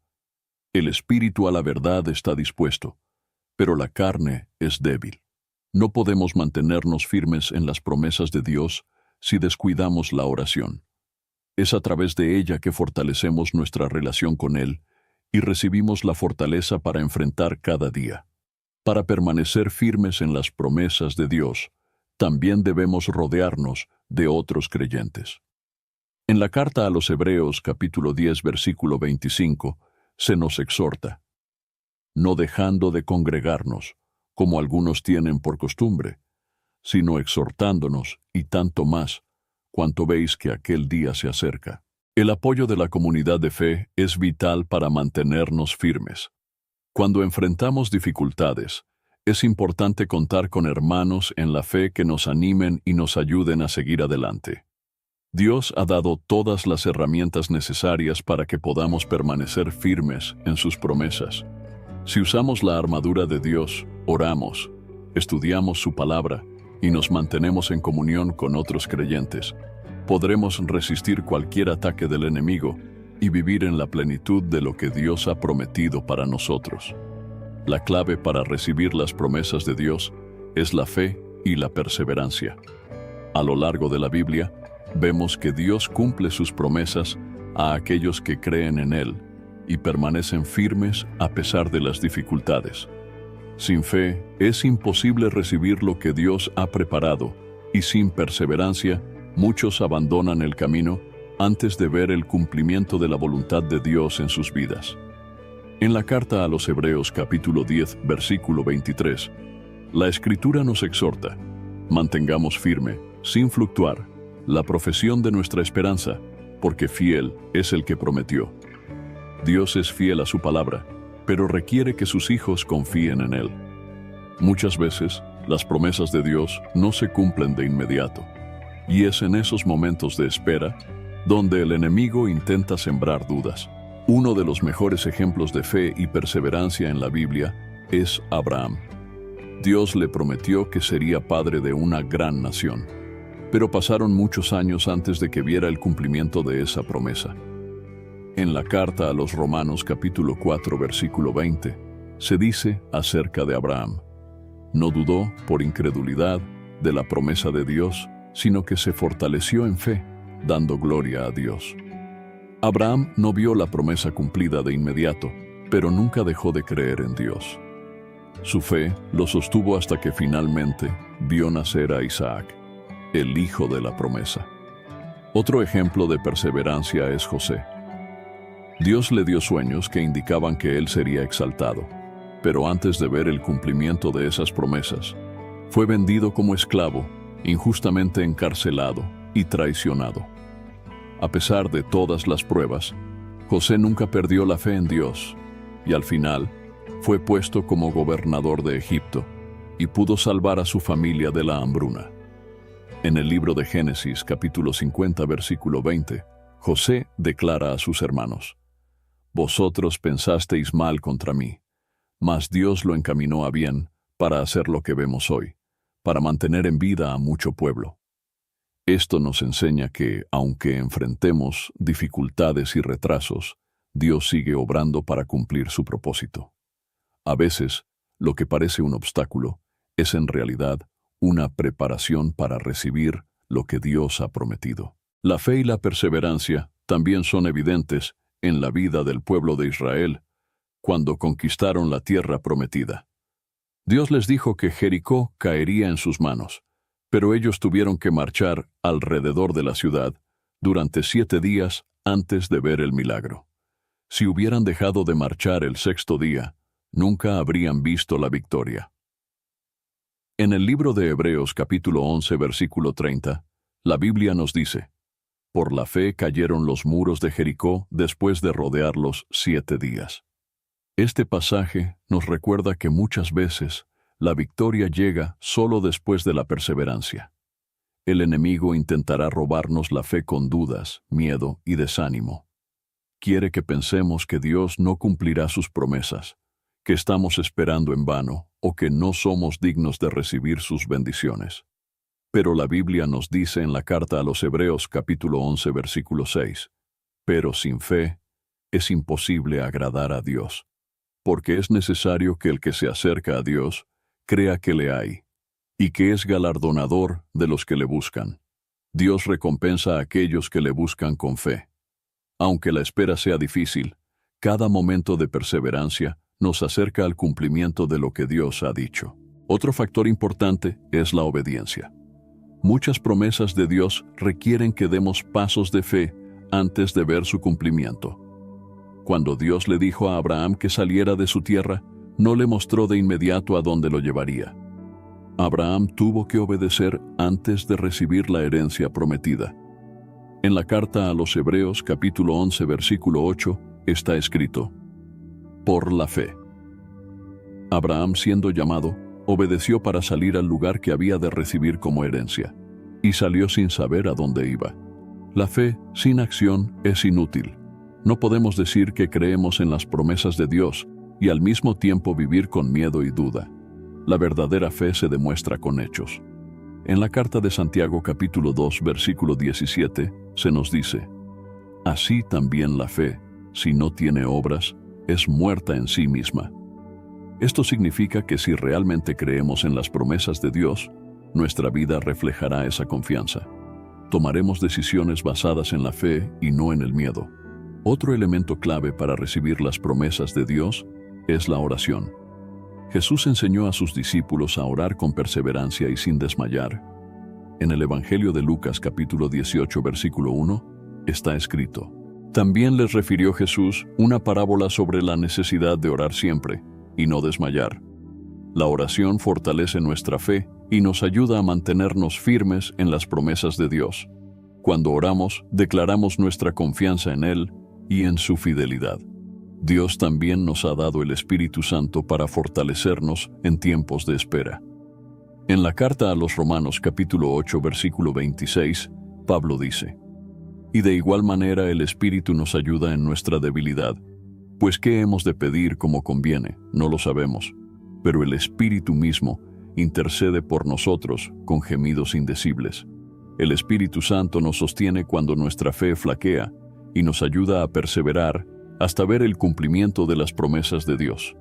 El espíritu a la verdad está dispuesto, pero la carne es débil. No podemos mantenernos firmes en las promesas de Dios si descuidamos la oración. Es a través de ella que fortalecemos nuestra relación con Él y recibimos la fortaleza para enfrentar cada día. Para permanecer firmes en las promesas de Dios, también debemos rodearnos de otros creyentes. En la carta a los Hebreos, capítulo 10, versículo 25, se nos exhorta: no dejando de congregarnos, como algunos tienen por costumbre, sino exhortándonos, y tanto más, cuanto veis que aquel día se acerca. El apoyo de la comunidad de fe es vital para mantenernos firmes. Cuando enfrentamos dificultades, es importante contar con hermanos en la fe que nos animen y nos ayuden a seguir adelante. Dios ha dado todas las herramientas necesarias para que podamos permanecer firmes en sus promesas. Si usamos la armadura de Dios, oramos, estudiamos su palabra y nos mantenemos en comunión con otros creyentes, podremos resistir cualquier ataque del enemigo y vivir en la plenitud de lo que Dios ha prometido para nosotros. La clave para recibir las promesas de Dios es la fe y la perseverancia. A lo largo de la Biblia, vemos que Dios cumple sus promesas a aquellos que creen en Él y permanecen firmes a pesar de las dificultades. Sin fe, es imposible recibir lo que Dios ha preparado, y sin perseverancia, muchos abandonan el camino antes de ver el cumplimiento de la voluntad de Dios en sus vidas. En la carta a los Hebreos capítulo 10, versículo 23, la Escritura nos exhorta: mantengamos firme, sin fluctuar, la profesión de nuestra esperanza, porque fiel es el que prometió. Dios es fiel a su palabra, pero requiere que sus hijos confíen en Él. Muchas veces, las promesas de Dios no se cumplen de inmediato, y es en esos momentos de espera donde el enemigo intenta sembrar dudas. Uno de los mejores ejemplos de fe y perseverancia en la Biblia es Abraham. Dios le prometió que sería padre de una gran nación, pero pasaron muchos años antes de que viera el cumplimiento de esa promesa. En la carta a los Romanos capítulo 4, versículo 20, se dice acerca de Abraham: no dudó por incredulidad de la promesa de Dios, sino que se fortaleció en fe, dando gloria a Dios. Abraham no vio la promesa cumplida de inmediato, pero nunca dejó de creer en Dios. Su fe lo sostuvo hasta que finalmente vio nacer a Isaac, el hijo de la promesa. Otro ejemplo de perseverancia es José. Dios le dio sueños que indicaban que él sería exaltado, pero antes de ver el cumplimiento de esas promesas, fue vendido como esclavo, injustamente encarcelado y traicionado. A pesar de todas las pruebas, José nunca perdió la fe en Dios, y al final fue puesto como gobernador de Egipto y pudo salvar a su familia de la hambruna. En el libro de Génesis, capítulo 50, versículo 20, José declara a sus hermanos: «Vosotros pensasteis mal contra mí, mas Dios lo encaminó a bien para hacer lo que vemos hoy, para mantener en vida a mucho pueblo». Esto nos enseña que, aunque enfrentemos dificultades y retrasos, Dios sigue obrando para cumplir su propósito. A veces, lo que parece un obstáculo es en realidad una preparación para recibir lo que Dios ha prometido. La fe y la perseverancia también son evidentes en la vida del pueblo de Israel cuando conquistaron la tierra prometida. Dios les dijo que Jericó caería en sus manos, pero ellos tuvieron que marchar alrededor de la ciudad durante 7 días antes de ver el milagro. Si hubieran dejado de marchar el 6º día, nunca habrían visto la victoria. En el libro de Hebreos capítulo 11 versículo 30, la Biblia nos dice: «Por la fe cayeron los muros de Jericó después de rodearlos 7 días». Este pasaje nos recuerda que muchas veces la victoria llega solo después de la perseverancia. El enemigo intentará robarnos la fe con dudas, miedo y desánimo. Quiere que pensemos que Dios no cumplirá sus promesas, que estamos esperando en vano o que no somos dignos de recibir sus bendiciones. Pero la Biblia nos dice en la carta a los Hebreos capítulo 11 versículo 6, «Pero sin fe es imposible agradar a Dios, porque es necesario que el que se acerca a Dios crea que le hay, y que es galardonador de los que le buscan. Dios recompensa a aquellos que le buscan con fe». Aunque la espera sea difícil, cada momento de perseverancia nos acerca al cumplimiento de lo que Dios ha dicho. Otro factor importante es la obediencia. Muchas promesas de Dios requieren que demos pasos de fe antes de ver su cumplimiento. Cuando Dios le dijo a Abraham que saliera de su tierra, no le mostró de inmediato a dónde lo llevaría. Abraham tuvo que obedecer antes de recibir la herencia prometida. En la carta a los Hebreos capítulo 11 versículo 8 está escrito: «Por la fe». Abraham, siendo llamado, obedeció para salir al lugar que había de recibir como herencia, y salió sin saber a dónde iba. La fe sin acción es inútil. No podemos decir que creemos en las promesas de Dios y al mismo tiempo vivir con miedo y duda. La verdadera fe se demuestra con hechos. En la carta de Santiago capítulo 2 versículo 17 se nos dice: «Así también la fe, si no tiene obras, es muerta en sí misma». Esto significa que si realmente creemos en las promesas de Dios, nuestra vida reflejará esa confianza. Tomaremos decisiones basadas en la fe y no en el miedo. Otro elemento clave para recibir las promesas de Dios es la oración. Jesús enseñó a sus discípulos a orar con perseverancia y sin desmayar. En el Evangelio de Lucas capítulo 18 versículo 1 está escrito: «También les refirió Jesús una parábola sobre la necesidad de orar siempre y no desmayar. La oración fortalece nuestra fe y nos ayuda a mantenernos firmes en las promesas de Dios. Cuando oramos, declaramos nuestra confianza en Él y en su fidelidad. Dios también nos ha dado el Espíritu Santo para fortalecernos en tiempos de espera». En la carta a los Romanos capítulo 8 versículo 26, Pablo dice: «Y de igual manera el Espíritu nos ayuda en nuestra debilidad, pues qué hemos de pedir como conviene, no lo sabemos, pero el Espíritu mismo intercede por nosotros con gemidos indecibles. El Espíritu Santo nos sostiene cuando nuestra fe flaquea y nos ayuda a perseverar hasta ver el cumplimiento de las promesas de Dios».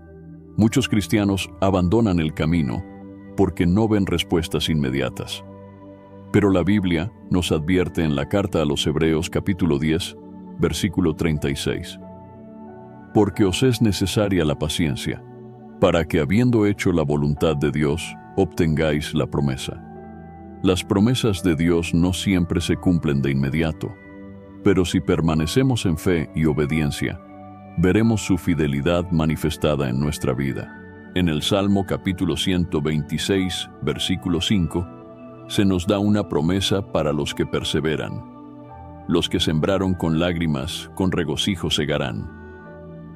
Muchos cristianos abandonan el camino porque no ven respuestas inmediatas. Pero la Biblia nos advierte en la carta a los Hebreos capítulo 10 versículo 36. Porque os es necesaria la paciencia, para que habiendo hecho la voluntad de Dios, obtengáis la promesa. Las promesas de Dios no siempre se cumplen de inmediato, pero si permanecemos en fe y obediencia, veremos su fidelidad manifestada en nuestra vida. En el Salmo capítulo 126, versículo 5, se nos da una promesa para los que perseveran. Los que sembraron con lágrimas, con regocijo segarán.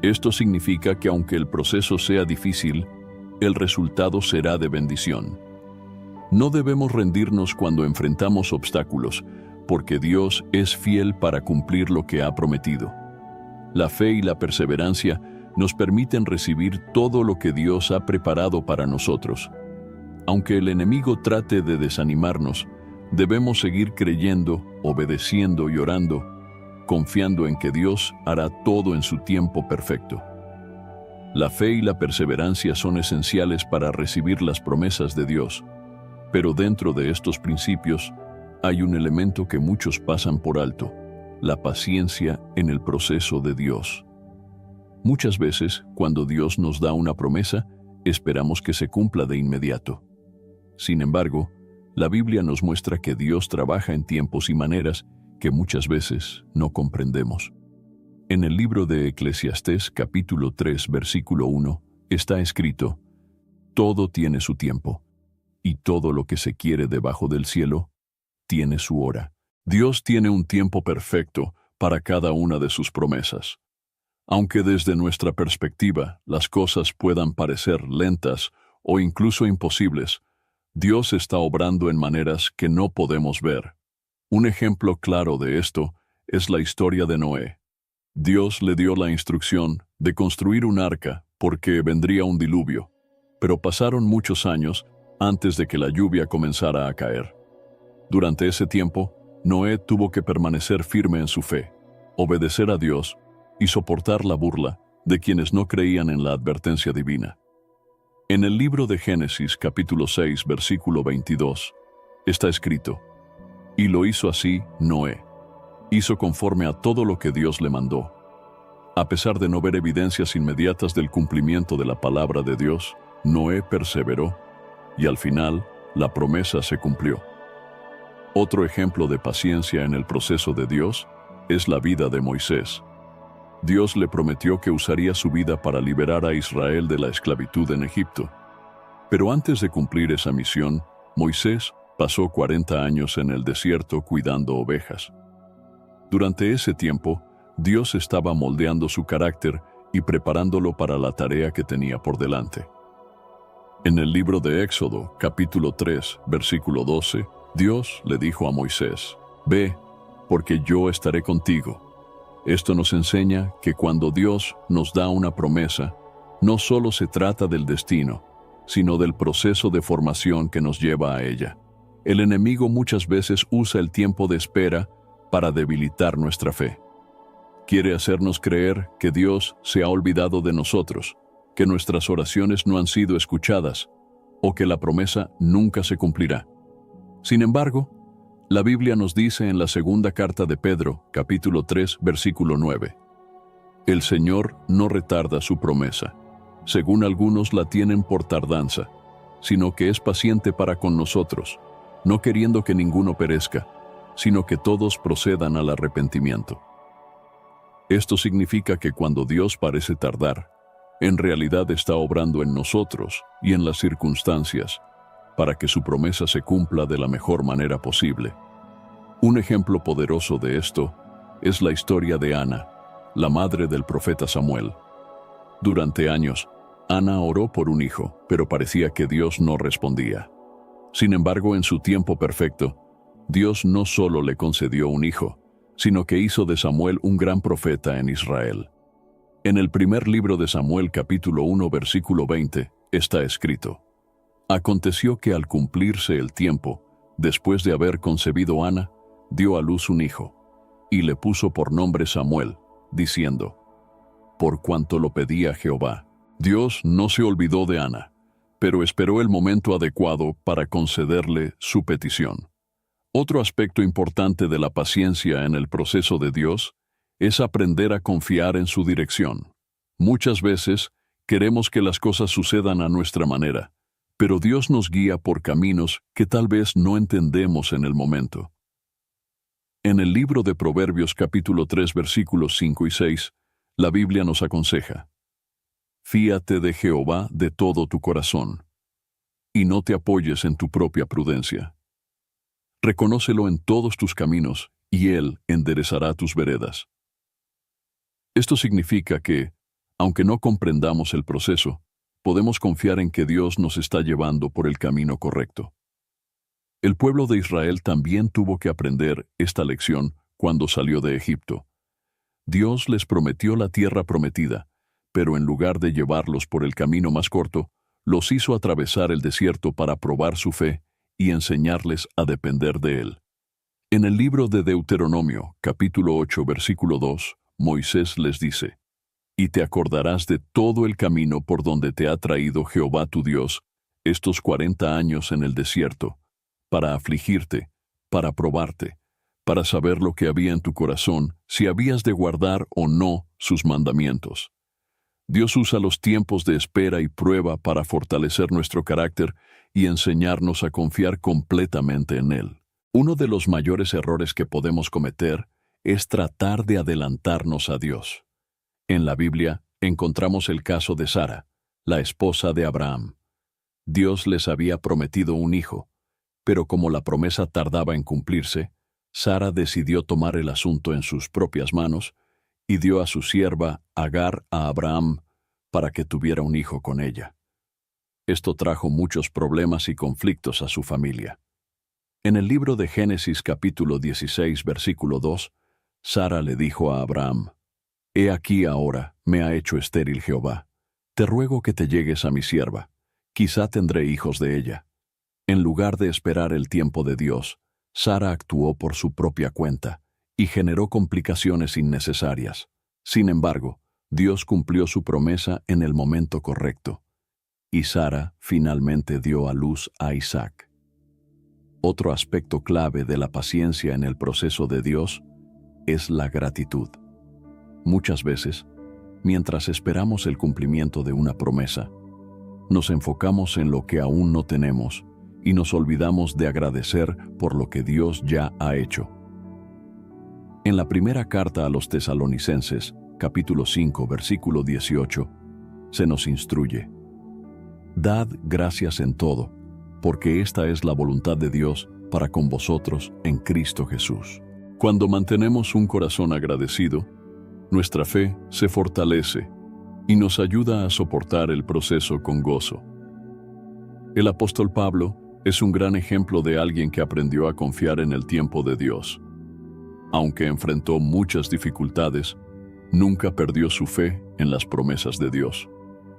Esto significa que aunque el proceso sea difícil, el resultado será de bendición. No debemos rendirnos cuando enfrentamos obstáculos, porque Dios es fiel para cumplir lo que ha prometido. La fe y la perseverancia nos permiten recibir todo lo que Dios ha preparado para nosotros. Aunque el enemigo trate de desanimarnos, debemos seguir creyendo, obedeciendo y orando, confiando en que Dios hará todo en su tiempo perfecto. La fe y la perseverancia son esenciales para recibir las promesas de Dios, pero dentro de estos principios hay un elemento que muchos pasan por alto: la paciencia en el proceso de Dios. Muchas veces, cuando Dios nos da una promesa, esperamos que se cumpla de inmediato. Sin embargo, la Biblia nos muestra que Dios trabaja en tiempos y maneras que muchas veces no comprendemos. En el libro de Eclesiastés, capítulo 3, versículo 1, está escrito: todo tiene su tiempo, y todo lo que se quiere debajo del cielo tiene su hora. Dios tiene un tiempo perfecto para cada una de sus promesas. Aunque desde nuestra perspectiva las cosas puedan parecer lentas o incluso imposibles, Dios está obrando en maneras que no podemos ver. Un ejemplo claro de esto es la historia de Noé. Dios le dio la instrucción de construir un arca porque vendría un diluvio, pero pasaron muchos años antes de que la lluvia comenzara a caer. Durante ese tiempo, Noé tuvo que permanecer firme en su fe, obedecer a Dios y soportar la burla de quienes no creían en la advertencia divina. En el libro de Génesis, capítulo 6, versículo 22, está escrito: y lo hizo así Noé. Hizo conforme a todo lo que Dios le mandó. A pesar de no ver evidencias inmediatas del cumplimiento de la palabra de Dios, Noé perseveró, y al final, la promesa se cumplió. Otro ejemplo de paciencia en el proceso de Dios es la vida de Moisés. Dios le prometió que usaría su vida para liberar a Israel de la esclavitud en Egipto. Pero antes de cumplir esa misión, Moisés pasó 40 años en el desierto cuidando ovejas. Durante ese tiempo, Dios estaba moldeando su carácter y preparándolo para la tarea que tenía por delante. En el libro de Éxodo, capítulo 3, versículo 12, Dios le dijo a Moisés: «Ve, porque yo estaré contigo». Esto nos enseña que cuando Dios nos da una promesa, no solo se trata del destino, sino del proceso de formación que nos lleva a ella. El enemigo muchas veces usa el tiempo de espera para debilitar nuestra fe. Quiere hacernos creer que Dios se ha olvidado de nosotros, que nuestras oraciones no han sido escuchadas, o que la promesa nunca se cumplirá. Sin embargo, la Biblia nos dice en la segunda carta de Pedro, capítulo 3, versículo 9: «El Señor no retarda su promesa, según algunos la tienen por tardanza, sino que es paciente para con nosotros, no queriendo que ninguno perezca, sino que todos procedan al arrepentimiento». Esto significa que cuando Dios parece tardar, en realidad está obrando en nosotros y en las circunstancias, para que su promesa se cumpla de la mejor manera posible. Un ejemplo poderoso de esto es la historia de Ana, la madre del profeta Samuel. Durante años, Ana oró por un hijo, pero parecía que Dios no respondía. Sin embargo, en su tiempo perfecto, Dios no solo le concedió un hijo, sino que hizo de Samuel un gran profeta en Israel. En el primer libro de Samuel, capítulo 1, versículo 20, está escrito: «Aconteció que al cumplirse el tiempo, después de haber concebido Ana, dio a luz un hijo, y le puso por nombre Samuel, diciendo: por cuanto lo pedía Jehová». Dios no se olvidó de Ana, pero esperó el momento adecuado para concederle su petición. Otro aspecto importante de la paciencia en el proceso de Dios es aprender a confiar en su dirección. Muchas veces queremos que las cosas sucedan a nuestra manera, pero Dios nos guía por caminos que tal vez no entendemos en el momento. En el libro de Proverbios capítulo 3 versículos 5 y 6, la Biblia nos aconseja: Fíate de Jehová de todo tu corazón, y no te apoyes en tu propia prudencia. Reconócelo en todos tus caminos, y Él enderezará tus veredas. Esto significa que, aunque no comprendamos el proceso, podemos confiar en que Dios nos está llevando por el camino correcto. El pueblo de Israel también tuvo que aprender esta lección cuando salió de Egipto. Dios les prometió la tierra prometida, pero en lugar de llevarlos por el camino más corto, los hizo atravesar el desierto para probar su fe y enseñarles a depender de Él. En el libro de Deuteronomio, capítulo 8, versículo 2, Moisés les dice: Y te acordarás de todo el camino por donde te ha traído Jehová tu Dios estos 40 años en el desierto, para afligirte, para probarte, para saber lo que había en tu corazón, si habías de guardar o no sus mandamientos. Dios usa los tiempos de espera y prueba para fortalecer nuestro carácter y enseñarnos a confiar completamente en Él. Uno de los mayores errores que podemos cometer es tratar de adelantarnos a Dios. En la Biblia encontramos el caso de Sara, la esposa de Abraham. Dios les había prometido un hijo, pero como la promesa tardaba en cumplirse, Sara decidió tomar el asunto en sus propias manos y dio a su sierva Agar a Abraham para que tuviera un hijo con ella. Esto trajo muchos problemas y conflictos a su familia. En el libro de Génesis capítulo 16 versículo 2, Sara le dijo a Abraham: He aquí ahora me ha hecho estéril Jehová. Te ruego que te llegues a mi sierva, quizá tendré hijos de ella. En lugar de esperar el tiempo de Dios, Sara actuó por su propia cuenta y generó complicaciones innecesarias. Sin embargo, Dios cumplió su promesa en el momento correcto, y Sara finalmente dio a luz a Isaac. Otro aspecto clave de la paciencia en el proceso de Dios es la gratitud. Muchas veces, mientras esperamos el cumplimiento de una promesa, nos enfocamos en lo que aún no tenemos y nos olvidamos de agradecer por lo que Dios ya ha hecho. En la primera carta a los Tesalonicenses, capítulo 5, versículo 18, se nos instruye: Dad gracias en todo, porque esta es la voluntad de Dios para con vosotros en Cristo Jesús. Cuando mantenemos un corazón agradecido, nuestra fe se fortalece y nos ayuda a soportar el proceso con gozo. El apóstol Pablo es un gran ejemplo de alguien que aprendió a confiar en el tiempo de Dios. Aunque enfrentó muchas dificultades, nunca perdió su fe en las promesas de Dios.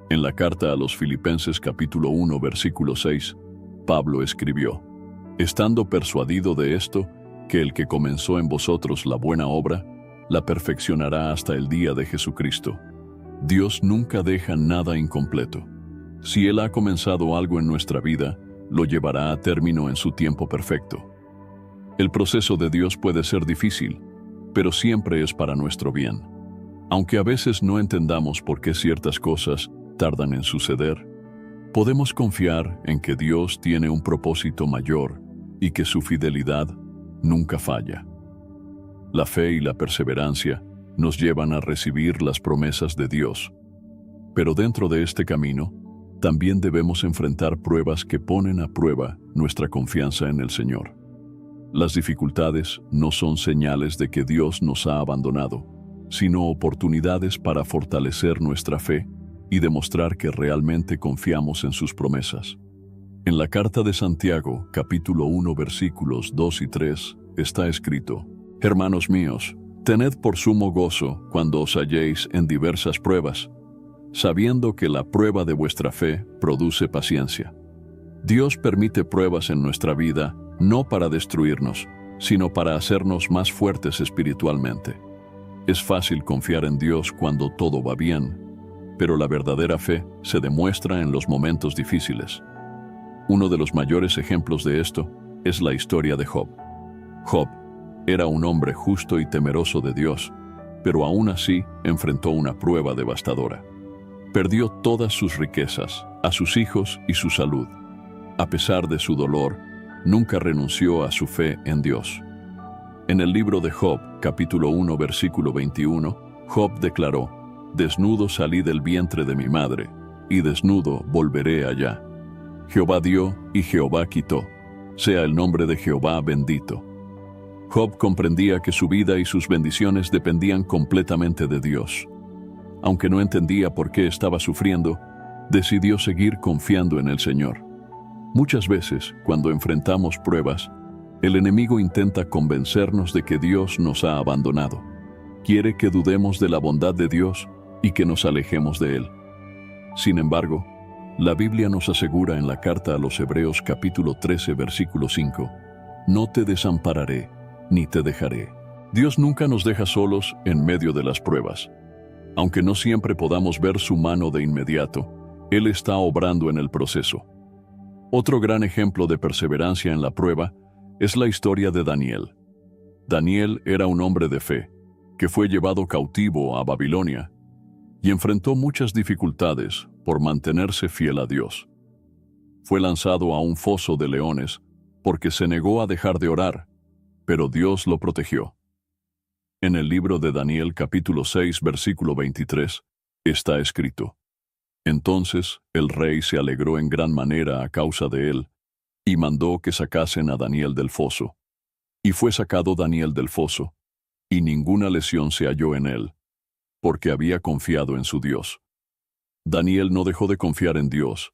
En la carta a los Filipenses capítulo 1 versículo 6, Pablo escribió: Estando persuadido de esto, que el que comenzó en vosotros la buena obra, la perfeccionará hasta el día de Jesucristo. Dios nunca deja nada incompleto. Si Él ha comenzado algo en nuestra vida, lo llevará a término en su tiempo perfecto. El proceso de Dios puede ser difícil, pero siempre es para nuestro bien. Aunque a veces no entendamos por qué ciertas cosas tardan en suceder, podemos confiar en que Dios tiene un propósito mayor y que su fidelidad nunca falla. La fe y la perseverancia nos llevan a recibir las promesas de Dios. Pero dentro de este camino, también debemos enfrentar pruebas que ponen a prueba nuestra confianza en el Señor. Las dificultades no son señales de que Dios nos ha abandonado, sino oportunidades para fortalecer nuestra fe y demostrar que realmente confiamos en sus promesas. En la carta de Santiago, capítulo 1, versículos 2 y 3, está escrito: Hermanos míos, tened por sumo gozo cuando os halléis en diversas pruebas, sabiendo que la prueba de vuestra fe produce paciencia. Dios permite pruebas en nuestra vida no para destruirnos, sino para hacernos más fuertes espiritualmente. Es fácil confiar en Dios cuando todo va bien, pero la verdadera fe se demuestra en los momentos difíciles. Uno de los mayores ejemplos de esto es la historia de Job. Job era un hombre justo y temeroso de Dios, pero aún así enfrentó una prueba devastadora. Perdió todas sus riquezas, a sus hijos y su salud. A pesar de su dolor, nunca renunció a su fe en Dios. En el libro de Job, capítulo 1, versículo 21, Job declaró: «Desnudo salí del vientre de mi madre, y desnudo volveré allá. Jehová dio y Jehová quitó. Sea el nombre de Jehová bendito». Job comprendía que su vida y sus bendiciones dependían completamente de Dios. Aunque no entendía por qué estaba sufriendo, decidió seguir confiando en el Señor. Muchas veces, cuando enfrentamos pruebas, el enemigo intenta convencernos de que Dios nos ha abandonado. Quiere que dudemos de la bondad de Dios y que nos alejemos de Él. Sin embargo, la Biblia nos asegura en la carta a los Hebreos capítulo 13, versículo 5, «No te desampararé, ni te dejaré». Dios nunca nos deja solos en medio de las pruebas. Aunque no siempre podamos ver su mano de inmediato, Él está obrando en el proceso. Otro gran ejemplo de perseverancia en la prueba es la historia de Daniel. Daniel era un hombre de fe, que fue llevado cautivo a Babilonia y enfrentó muchas dificultades por mantenerse fiel a Dios. Fue lanzado a un foso de leones porque se negó a dejar de orar, pero Dios lo protegió. En el libro de Daniel capítulo 6, versículo 23, está escrito: «Entonces el rey se alegró en gran manera a causa de él, y mandó que sacasen a Daniel del foso. Y fue sacado Daniel del foso, y ninguna lesión se halló en él, porque había confiado en su Dios». Daniel no dejó de confiar en Dios,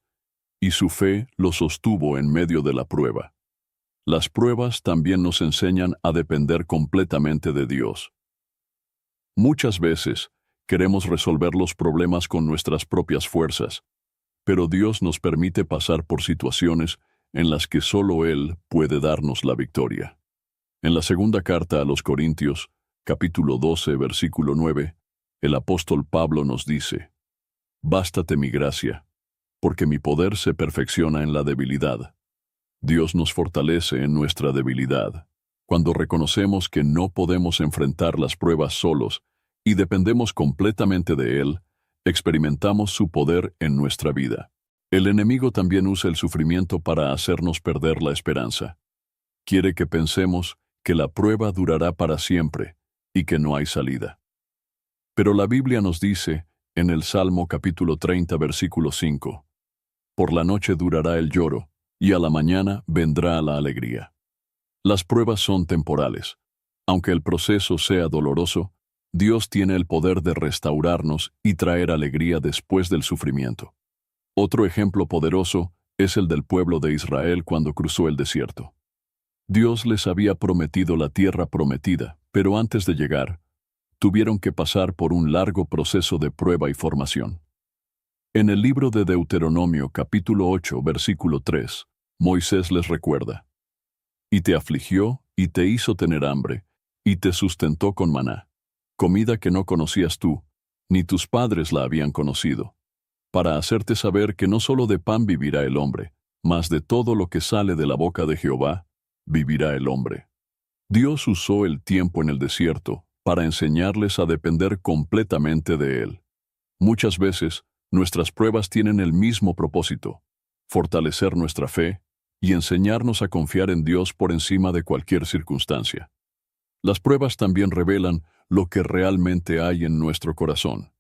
y su fe lo sostuvo en medio de la prueba. Las pruebas también nos enseñan a depender completamente de Dios. Muchas veces queremos resolver los problemas con nuestras propias fuerzas, pero Dios nos permite pasar por situaciones en las que solo Él puede darnos la victoria. En la segunda carta a los Corintios, capítulo 12, versículo 9, el apóstol Pablo nos dice: «Bástate mi gracia, porque mi poder se perfecciona en la debilidad». Dios nos fortalece en nuestra debilidad. Cuando reconocemos que no podemos enfrentar las pruebas solos y dependemos completamente de Él, experimentamos su poder en nuestra vida. El enemigo también usa el sufrimiento para hacernos perder la esperanza. Quiere que pensemos que la prueba durará para siempre y que no hay salida. Pero la Biblia nos dice, en el Salmo capítulo 30, versículo 5, «Por la noche durará el lloro, y a la mañana vendrá la alegría». Las pruebas son temporales. Aunque el proceso sea doloroso, Dios tiene el poder de restaurarnos y traer alegría después del sufrimiento. Otro ejemplo poderoso es el del pueblo de Israel cuando cruzó el desierto. Dios les había prometido la tierra prometida, pero antes de llegar, tuvieron que pasar por un largo proceso de prueba y formación. En el libro de Deuteronomio capítulo 8, versículo 3, Moisés les recuerda: «Y te afligió y te hizo tener hambre, y te sustentó con maná, comida que no conocías tú, ni tus padres la habían conocido, para hacerte saber que no solo de pan vivirá el hombre, mas de todo lo que sale de la boca de Jehová, vivirá el hombre». Dios usó el tiempo en el desierto para enseñarles a depender completamente de Él. Muchas veces, nuestras pruebas tienen el mismo propósito: fortalecer nuestra fe y enseñarnos a confiar en Dios por encima de cualquier circunstancia. Las pruebas también revelan lo que realmente hay en nuestro corazón.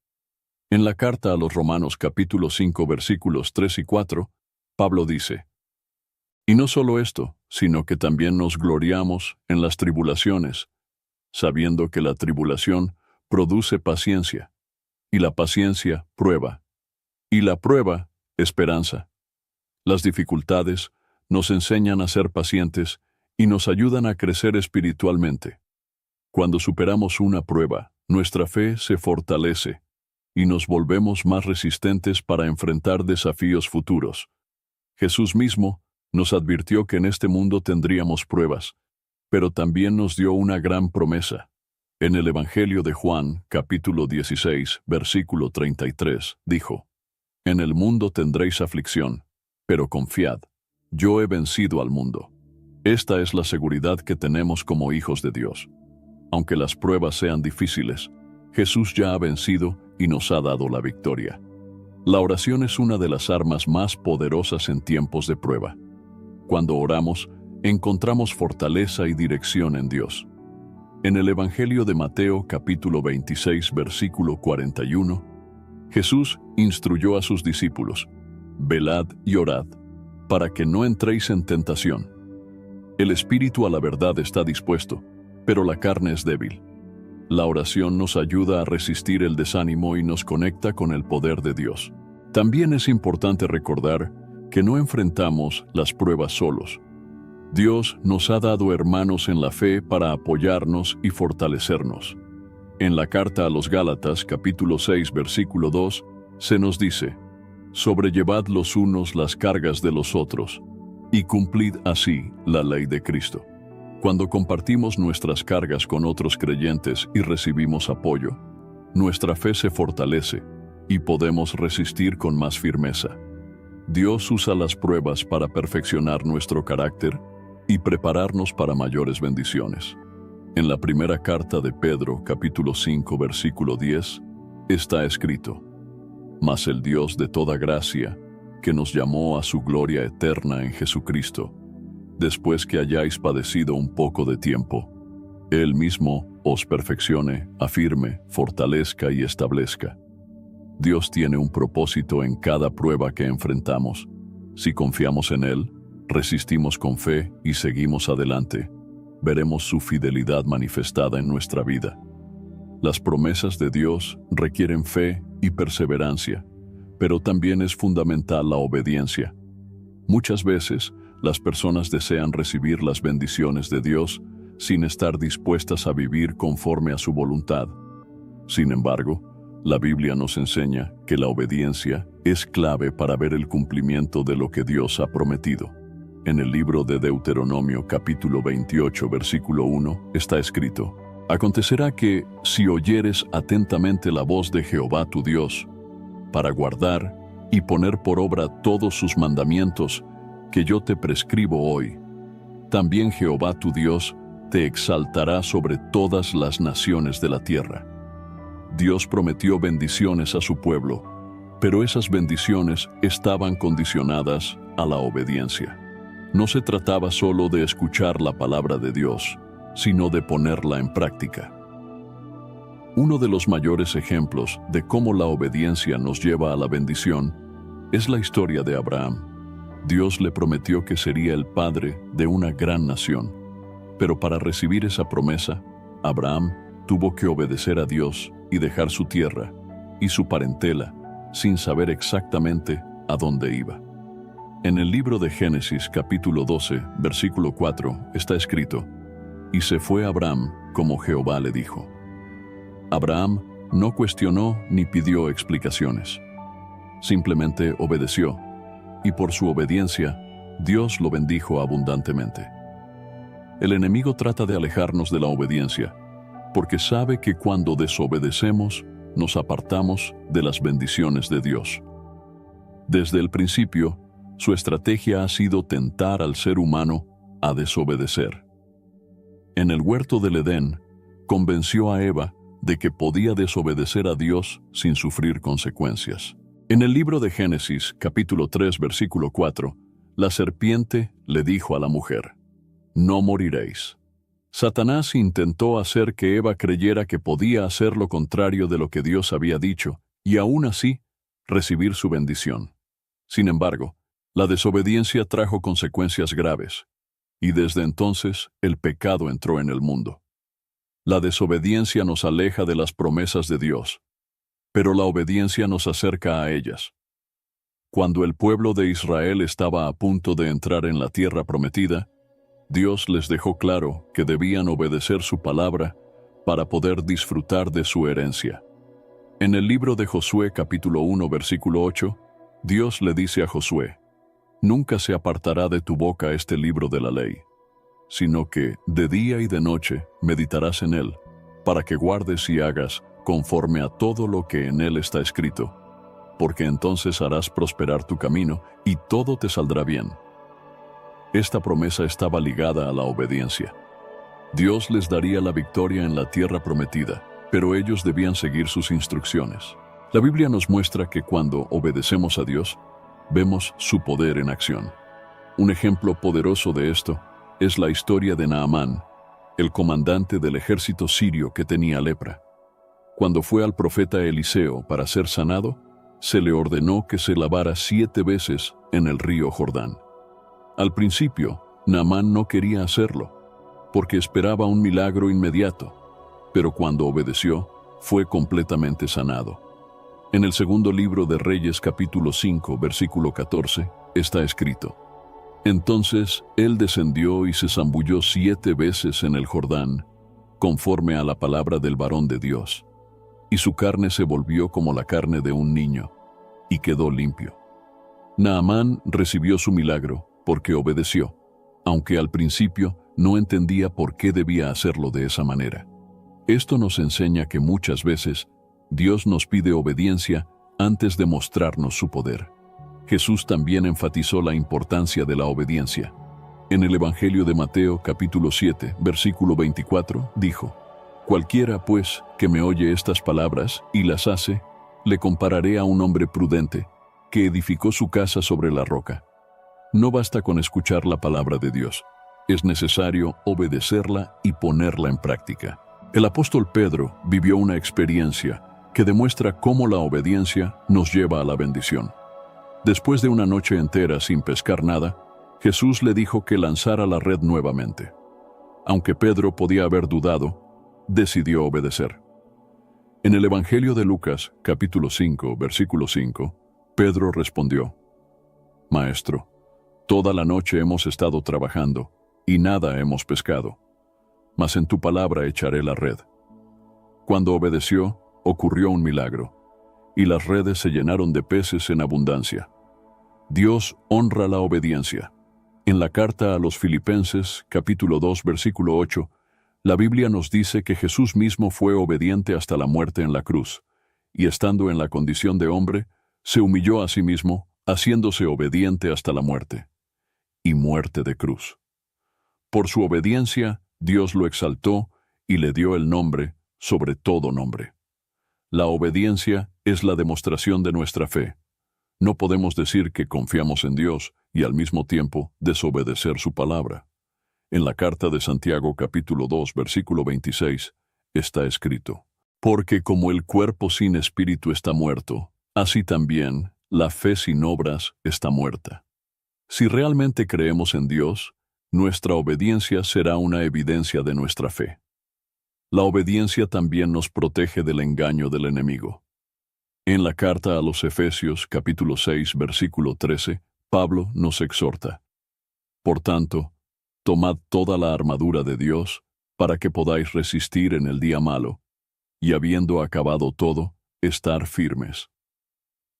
En la carta a los Romanos capítulo 5 versículos 3 y 4, Pablo dice: «Y no solo esto, sino que también nos gloriamos en las tribulaciones, sabiendo que la tribulación produce paciencia, y la paciencia prueba, y la prueba esperanza». Las dificultades nos enseñan a ser pacientes y nos ayudan a crecer espiritualmente. Cuando superamos una prueba, nuestra fe se fortalece y nos volvemos más resistentes para enfrentar desafíos futuros. Jesús mismo nos advirtió que en este mundo tendríamos pruebas, pero también nos dio una gran promesa. En el Evangelio de Juan, capítulo 16, versículo 33, dijo: «En el mundo tendréis aflicción, pero confiad, yo he vencido al mundo». Esta es la seguridad que tenemos como hijos de Dios. Aunque las pruebas sean difíciles, Jesús ya ha vencido y nos ha dado la victoria. La oración es una de las armas más poderosas en tiempos de prueba. Cuando oramos, encontramos fortaleza y dirección en Dios. En el Evangelio de Mateo, capítulo 26, versículo 41, Jesús instruyó a sus discípulos: «Velad y orad, para que no entréis en tentación. El espíritu a la verdad está dispuesto, pero la carne es débil». La oración nos ayuda a resistir el desánimo y nos conecta con el poder de Dios. También es importante recordar que no enfrentamos las pruebas solos. Dios nos ha dado hermanos en la fe para apoyarnos y fortalecernos. En la carta a los Gálatas, capítulo 6, versículo 2, se nos dice: «Sobrellevad los unos las cargas de los otros, y cumplid así la ley de Cristo». Cuando compartimos nuestras cargas con otros creyentes y recibimos apoyo, nuestra fe se fortalece y podemos resistir con más firmeza. Dios usa las pruebas para perfeccionar nuestro carácter y prepararnos para mayores bendiciones. En la primera carta de Pedro, capítulo 5, versículo 10, está escrito: «Mas el Dios de toda gracia, que nos llamó a su gloria eterna en Jesucristo, después que hayáis padecido un poco de tiempo, Él mismo os perfeccione, afirme, fortalezca y establezca». Dios tiene un propósito en cada prueba que enfrentamos. Si confiamos en Él, resistimos con fe y seguimos adelante, veremos su fidelidad manifestada en nuestra vida. Las promesas de Dios requieren fe y perseverancia, pero también es fundamental la obediencia. Muchas veces, las personas desean recibir las bendiciones de Dios sin estar dispuestas a vivir conforme a su voluntad. Sin embargo, la Biblia nos enseña que la obediencia es clave para ver el cumplimiento de lo que Dios ha prometido. En el libro de Deuteronomio, capítulo 28, versículo 1, está escrito: «Acontecerá que, si oyeres atentamente la voz de Jehová tu Dios, para guardar y poner por obra todos sus mandamientos que yo te prescribo hoy, también Jehová tu Dios te exaltará sobre todas las naciones de la tierra». Dios prometió bendiciones a su pueblo, pero esas bendiciones estaban condicionadas a la obediencia. No se trataba solo de escuchar la palabra de Dios, sino de ponerla en práctica. Uno de los mayores ejemplos de cómo la obediencia nos lleva a la bendición es la historia de Abraham. Dios le prometió que sería el padre de una gran nación, pero para recibir esa promesa, Abraham tuvo que obedecer a Dios y dejar su tierra y su parentela sin saber exactamente a dónde iba. En el libro de Génesis, capítulo 12, versículo 4, está escrito: «Y se fue Abraham como Jehová le dijo». Abraham no cuestionó ni pidió explicaciones. Simplemente obedeció, y por su obediencia, Dios lo bendijo abundantemente. El enemigo trata de alejarnos de la obediencia, porque sabe que cuando desobedecemos, nos apartamos de las bendiciones de Dios. Desde el principio, su estrategia ha sido tentar al ser humano a desobedecer. En el huerto del Edén, convenció a Eva de que podía desobedecer a Dios sin sufrir consecuencias. En el libro de Génesis, capítulo 3, versículo 4, la serpiente le dijo a la mujer: «No moriréis». Satanás intentó hacer que Eva creyera que podía hacer lo contrario de lo que Dios había dicho, y aún así, recibir su bendición. Sin embargo, la desobediencia trajo consecuencias graves, y desde entonces el pecado entró en el mundo. La desobediencia nos aleja de las promesas de Dios, pero la obediencia nos acerca a ellas. Cuando el pueblo de Israel estaba a punto de entrar en la tierra prometida, Dios les dejó claro que debían obedecer su palabra para poder disfrutar de su herencia. En el libro de Josué, capítulo 1, versículo 8, Dios le dice a Josué: «Nunca se apartará de tu boca este libro de la ley, sino que de día y de noche meditarás en él, para que guardes y hagas conforme a todo lo que en él está escrito, porque entonces harás prosperar tu camino y todo te saldrá bien». Esta promesa estaba ligada a la obediencia. Dios les daría la victoria en la tierra prometida, pero ellos debían seguir sus instrucciones. La Biblia nos muestra que cuando obedecemos a Dios, vemos su poder en acción. Un ejemplo poderoso de esto es la historia de Naamán, el comandante del ejército sirio que tenía lepra. Cuando fue al profeta Eliseo para ser sanado, se le ordenó que se lavara 7 veces en el río Jordán. Al principio, Naamán no quería hacerlo, porque esperaba un milagro inmediato, pero cuando obedeció, fue completamente sanado. En el segundo libro de Reyes capítulo 5, versículo 14, está escrito: Entonces él descendió y se zambulló 7 veces en el Jordán, conforme a la palabra del varón de Dios, y su carne se volvió como la carne de un niño, y quedó limpio. Naamán recibió su milagro porque obedeció, aunque al principio no entendía por qué debía hacerlo de esa manera. Esto nos enseña que muchas veces Dios nos pide obediencia antes de mostrarnos su poder. Jesús también enfatizó la importancia de la obediencia. En el Evangelio de Mateo capítulo 7, versículo 24, dijo: Cualquiera, pues, que me oye estas palabras y las hace, le compararé a un hombre prudente que edificó su casa sobre la roca. No basta con escuchar la palabra de Dios, es necesario obedecerla y ponerla en práctica. El apóstol Pedro vivió una experiencia que demuestra cómo la obediencia nos lleva a la bendición. Después de una noche entera sin pescar nada, Jesús le dijo que lanzara la red nuevamente. Aunque Pedro podía haber dudado, decidió obedecer. En el Evangelio de Lucas, capítulo 5, versículo 5, Pedro respondió: Maestro, toda la noche hemos estado trabajando y nada hemos pescado, mas en tu palabra echaré la red. Cuando obedeció, ocurrió un milagro, y las redes se llenaron de peces en abundancia. Dios honra la obediencia. En la carta a los Filipenses, capítulo 2, versículo 8, la Biblia nos dice que Jesús mismo fue obediente hasta la muerte en la cruz, y estando en la condición de hombre, se humilló a sí mismo, haciéndose obediente hasta la muerte, y muerte de cruz. Por su obediencia, Dios lo exaltó y le dio el nombre sobre todo nombre. La obediencia es la demostración de nuestra fe. No podemos decir que confiamos en Dios y al mismo tiempo desobedecer su palabra. En la carta de Santiago capítulo 2 versículo 26 está escrito: Porque como el cuerpo sin espíritu está muerto, así también la fe sin obras está muerta. Si realmente creemos en Dios, nuestra obediencia será una evidencia de nuestra fe. La obediencia también nos protege del engaño del enemigo. En la carta a los Efesios capítulo 6 versículo 13, Pablo nos exhorta: Por tanto, tomad toda la armadura de Dios, para que podáis resistir en el día malo, y habiendo acabado todo, estar firmes.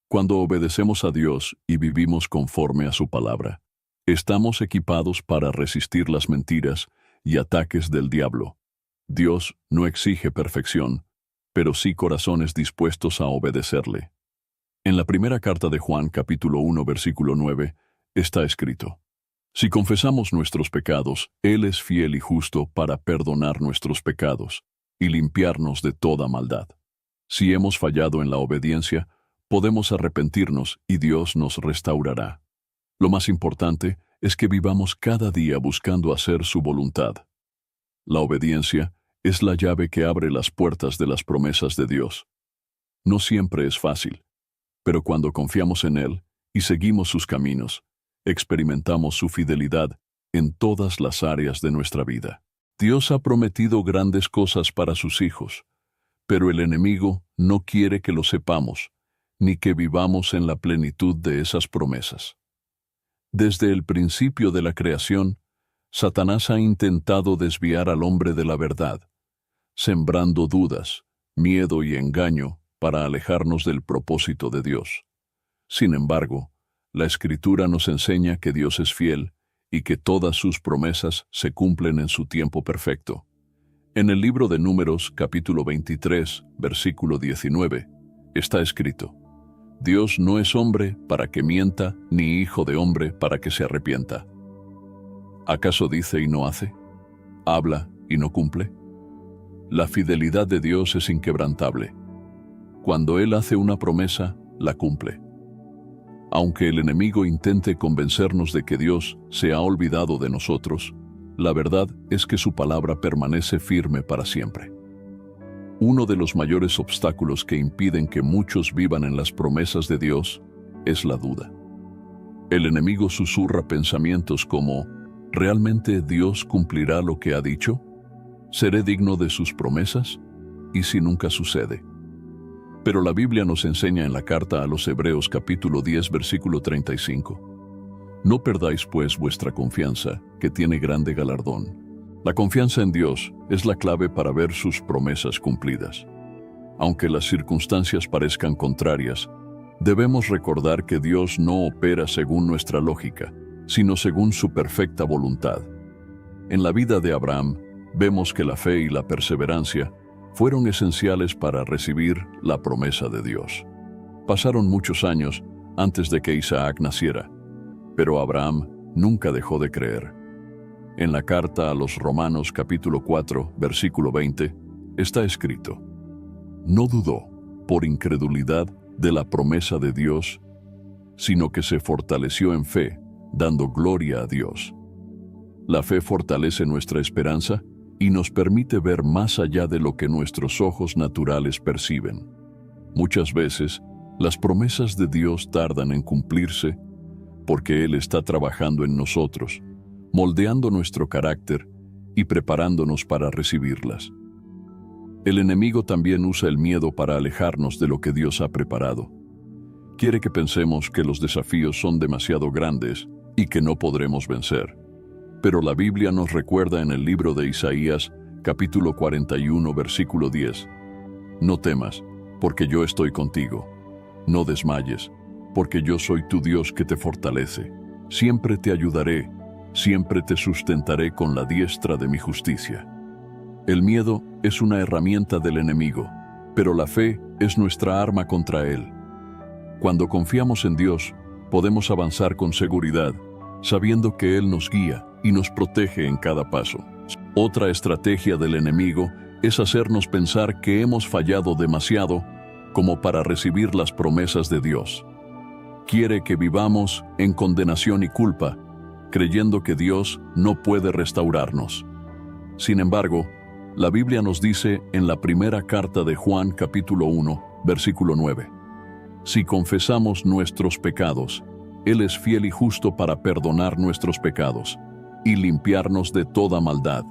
Cuando obedecemos a Dios y vivimos conforme a su palabra, estamos equipados para resistir las mentiras y ataques del diablo. Dios no exige perfección, pero sí corazones dispuestos a obedecerle. En la primera carta de Juan capítulo 1 versículo 9 está escrito: Si confesamos nuestros pecados, Él es fiel y justo para perdonar nuestros pecados y limpiarnos de toda maldad. Si hemos fallado en la obediencia, podemos arrepentirnos y Dios nos restaurará. Lo más importante es que vivamos cada día buscando hacer su voluntad. La obediencia es la llave que abre las puertas de las promesas de Dios. No siempre es fácil, pero cuando confiamos en Él y seguimos sus caminos, experimentamos su fidelidad en todas las áreas de nuestra vida. Dios ha prometido grandes cosas para sus hijos, pero el enemigo no quiere que lo sepamos, ni que vivamos en la plenitud de esas promesas. Desde el principio de la creación, Satanás ha intentado desviar al hombre de la verdad, sembrando dudas, miedo y engaño para alejarnos del propósito de Dios. Sin embargo, la Escritura nos enseña que Dios es fiel y que todas sus promesas se cumplen en su tiempo perfecto. En el libro de Números, capítulo 23, versículo 19, está escrito: Dios no es hombre para que mienta, ni hijo de hombre para que se arrepienta. ¿Acaso dice y no hace? ¿Habla y no cumple? La fidelidad de Dios es inquebrantable. Cuando Él hace una promesa, la cumple. Aunque el enemigo intente convencernos de que Dios se ha olvidado de nosotros, la verdad es que su palabra permanece firme para siempre. Uno de los mayores obstáculos que impiden que muchos vivan en las promesas de Dios es la duda. El enemigo susurra pensamientos como: ¿realmente Dios cumplirá lo que ha dicho? ¿Seré digno de sus promesas? ¿Y si nunca sucede? Pero la Biblia nos enseña en la carta a los Hebreos capítulo 10 versículo 35: No perdáis pues vuestra confianza, que tiene grande galardón. La confianza en Dios es la clave para ver sus promesas cumplidas. Aunque las circunstancias parezcan contrarias, debemos recordar que Dios no opera según nuestra lógica, sino según su perfecta voluntad. En la vida de Abraham, vemos que la fe y la perseverancia fueron esenciales para recibir la promesa de Dios. Pasaron muchos años antes de que Isaac naciera, pero Abraham nunca dejó de creer. En la carta a los Romanos capítulo 4, versículo 20, está escrito: No dudó, por incredulidad, de la promesa de Dios, sino que se fortaleció en fe, dando gloria a Dios. La fe fortalece nuestra esperanza y nos permite ver más allá de lo que nuestros ojos naturales perciben. Muchas veces, las promesas de Dios tardan en cumplirse porque Él está trabajando en nosotros, moldeando nuestro carácter y preparándonos para recibirlas. El enemigo también usa el miedo para alejarnos de lo que Dios ha preparado. Quiere que pensemos que los desafíos son demasiado grandes y que no podremos vencer. Pero la Biblia nos recuerda en el libro de Isaías, capítulo 41, versículo 10: No temas, porque yo estoy contigo. No desmayes, porque yo soy tu Dios que te fortalece. Siempre te ayudaré, siempre te sustentaré con la diestra de mi justicia. El miedo es una herramienta del enemigo, pero la fe es nuestra arma contra él. Cuando confiamos en Dios, podemos avanzar con seguridad, sabiendo que Él nos guía y nos protege en cada paso. Otra estrategia del enemigo es hacernos pensar que hemos fallado demasiado como para recibir las promesas de Dios. Quiere que vivamos en condenación y culpa, creyendo que Dios no puede restaurarnos. Sin embargo, la Biblia nos dice en la primera carta de Juan capítulo 1, versículo 9: Si confesamos nuestros pecados, Él es fiel y justo para perdonar nuestros pecados y limpiarnos de toda maldad.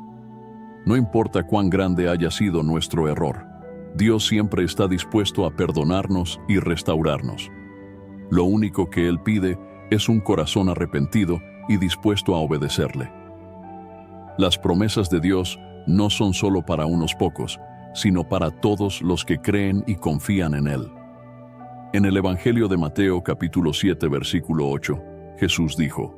No importa cuán grande haya sido nuestro error, Dios siempre está dispuesto a perdonarnos y restaurarnos. Lo único que Él pide es un corazón arrepentido y dispuesto a obedecerle. Las promesas de Dios no son solo para unos pocos, sino para todos los que creen y confían en Él. En el Evangelio de Mateo capítulo 7 versículo 8, Jesús dijo: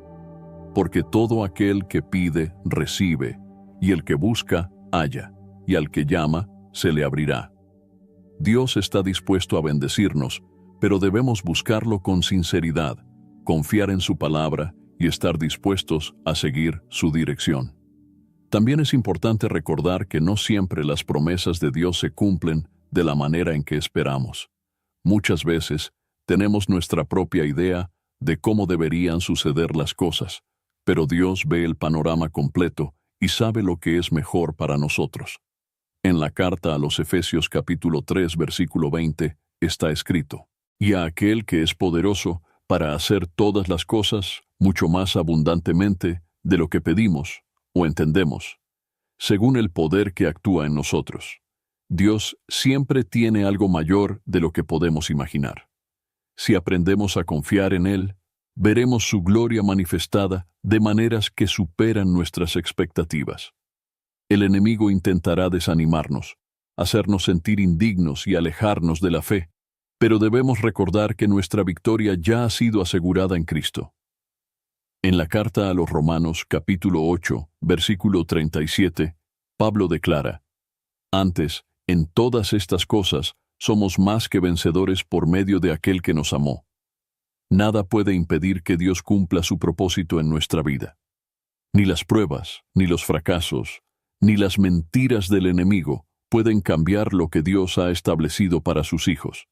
Porque todo aquel que pide, recibe, y el que busca, halla, y al que llama, se le abrirá. Dios está dispuesto a bendecirnos, pero debemos buscarlo con sinceridad, confiar en su palabra y estar dispuestos a seguir su dirección. También es importante recordar que no siempre las promesas de Dios se cumplen de la manera en que esperamos. Muchas veces tenemos nuestra propia idea de cómo deberían suceder las cosas, pero Dios ve el panorama completo y sabe lo que es mejor para nosotros. En la carta a los Efesios capítulo 3 versículo 20 está escrito: Y a aquel que es poderoso para hacer todas las cosas mucho más abundantemente de lo que pedimos o entendemos, según el poder que actúa en nosotros. Dios siempre tiene algo mayor de lo que podemos imaginar. Si aprendemos a confiar en Él, veremos su gloria manifestada de maneras que superan nuestras expectativas. El enemigo intentará desanimarnos, hacernos sentir indignos y alejarnos de la fe, pero debemos recordar que nuestra victoria ya ha sido asegurada en Cristo. En la carta a los Romanos capítulo 8, versículo 37, Pablo declara: Antes, en todas estas cosas, somos más que vencedores por medio de aquel que nos amó. Nada puede impedir que Dios cumpla su propósito en nuestra vida. Ni las pruebas, ni los fracasos, ni las mentiras del enemigo pueden cambiar lo que Dios ha establecido para sus hijos.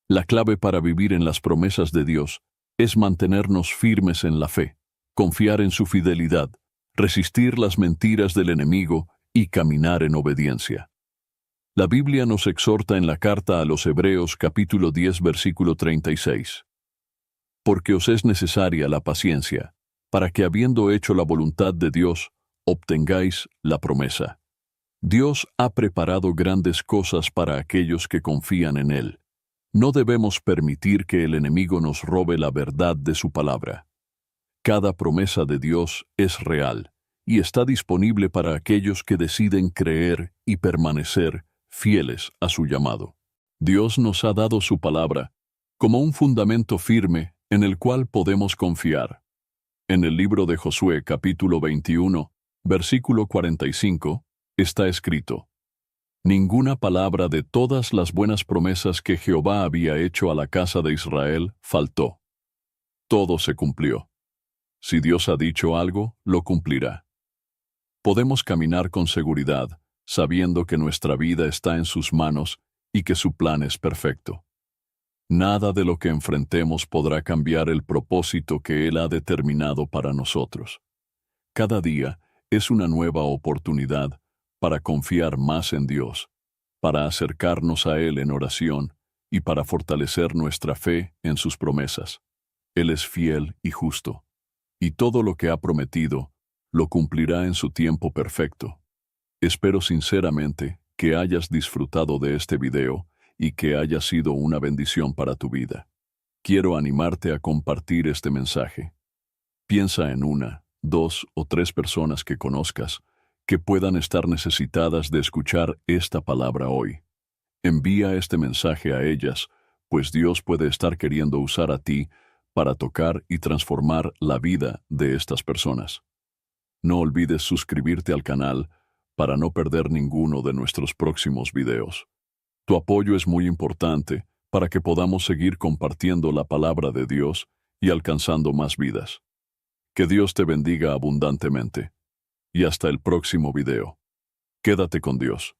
La clave para vivir en las promesas de Dios es mantenernos firmes en la fe, confiar en su fidelidad, resistir las mentiras del enemigo y caminar en obediencia. La Biblia nos exhorta en la carta a los Hebreos capítulo 10 versículo 36. Porque os es necesaria la paciencia, para que habiendo hecho la voluntad de Dios, obtengáis la promesa. Dios ha preparado grandes cosas para aquellos que confían en Él. No debemos permitir que el enemigo nos robe la verdad de su palabra. Cada promesa de Dios es real y está disponible para aquellos que deciden creer y permanecer fieles a su llamado. Dios nos ha dado su palabra como un fundamento firme en el cual podemos confiar. En el libro de Josué capítulo 21, versículo 45, está escrito: Ninguna palabra de todas las buenas promesas que Jehová había hecho a la casa de Israel faltó. Todo se cumplió. Si Dios ha dicho algo, lo cumplirá. Podemos caminar con seguridad, sabiendo que nuestra vida está en sus manos y que su plan es perfecto. Nada de lo que enfrentemos podrá cambiar el propósito que Él ha determinado para nosotros. Cada día es una nueva oportunidad para confiar más en Dios, para acercarnos a Él en oración y para fortalecer nuestra fe en sus promesas. Él es fiel y justo, y todo lo que ha prometido lo cumplirá en su tiempo perfecto. Espero sinceramente que hayas disfrutado de este video y que haya sido una bendición para tu vida. Quiero animarte a compartir este mensaje. Piensa en 1, 2 o 3 personas que conozcas que puedan estar necesitadas de escuchar esta palabra hoy. Envía este mensaje a ellas, pues Dios puede estar queriendo usar a ti para tocar y transformar la vida de estas personas. No olvides suscribirte al canal para no perder ninguno de nuestros próximos videos. Tu apoyo es muy importante para que podamos seguir compartiendo la palabra de Dios y alcanzando más vidas. Que Dios te bendiga abundantemente. Y hasta el próximo video. Quédate con Dios.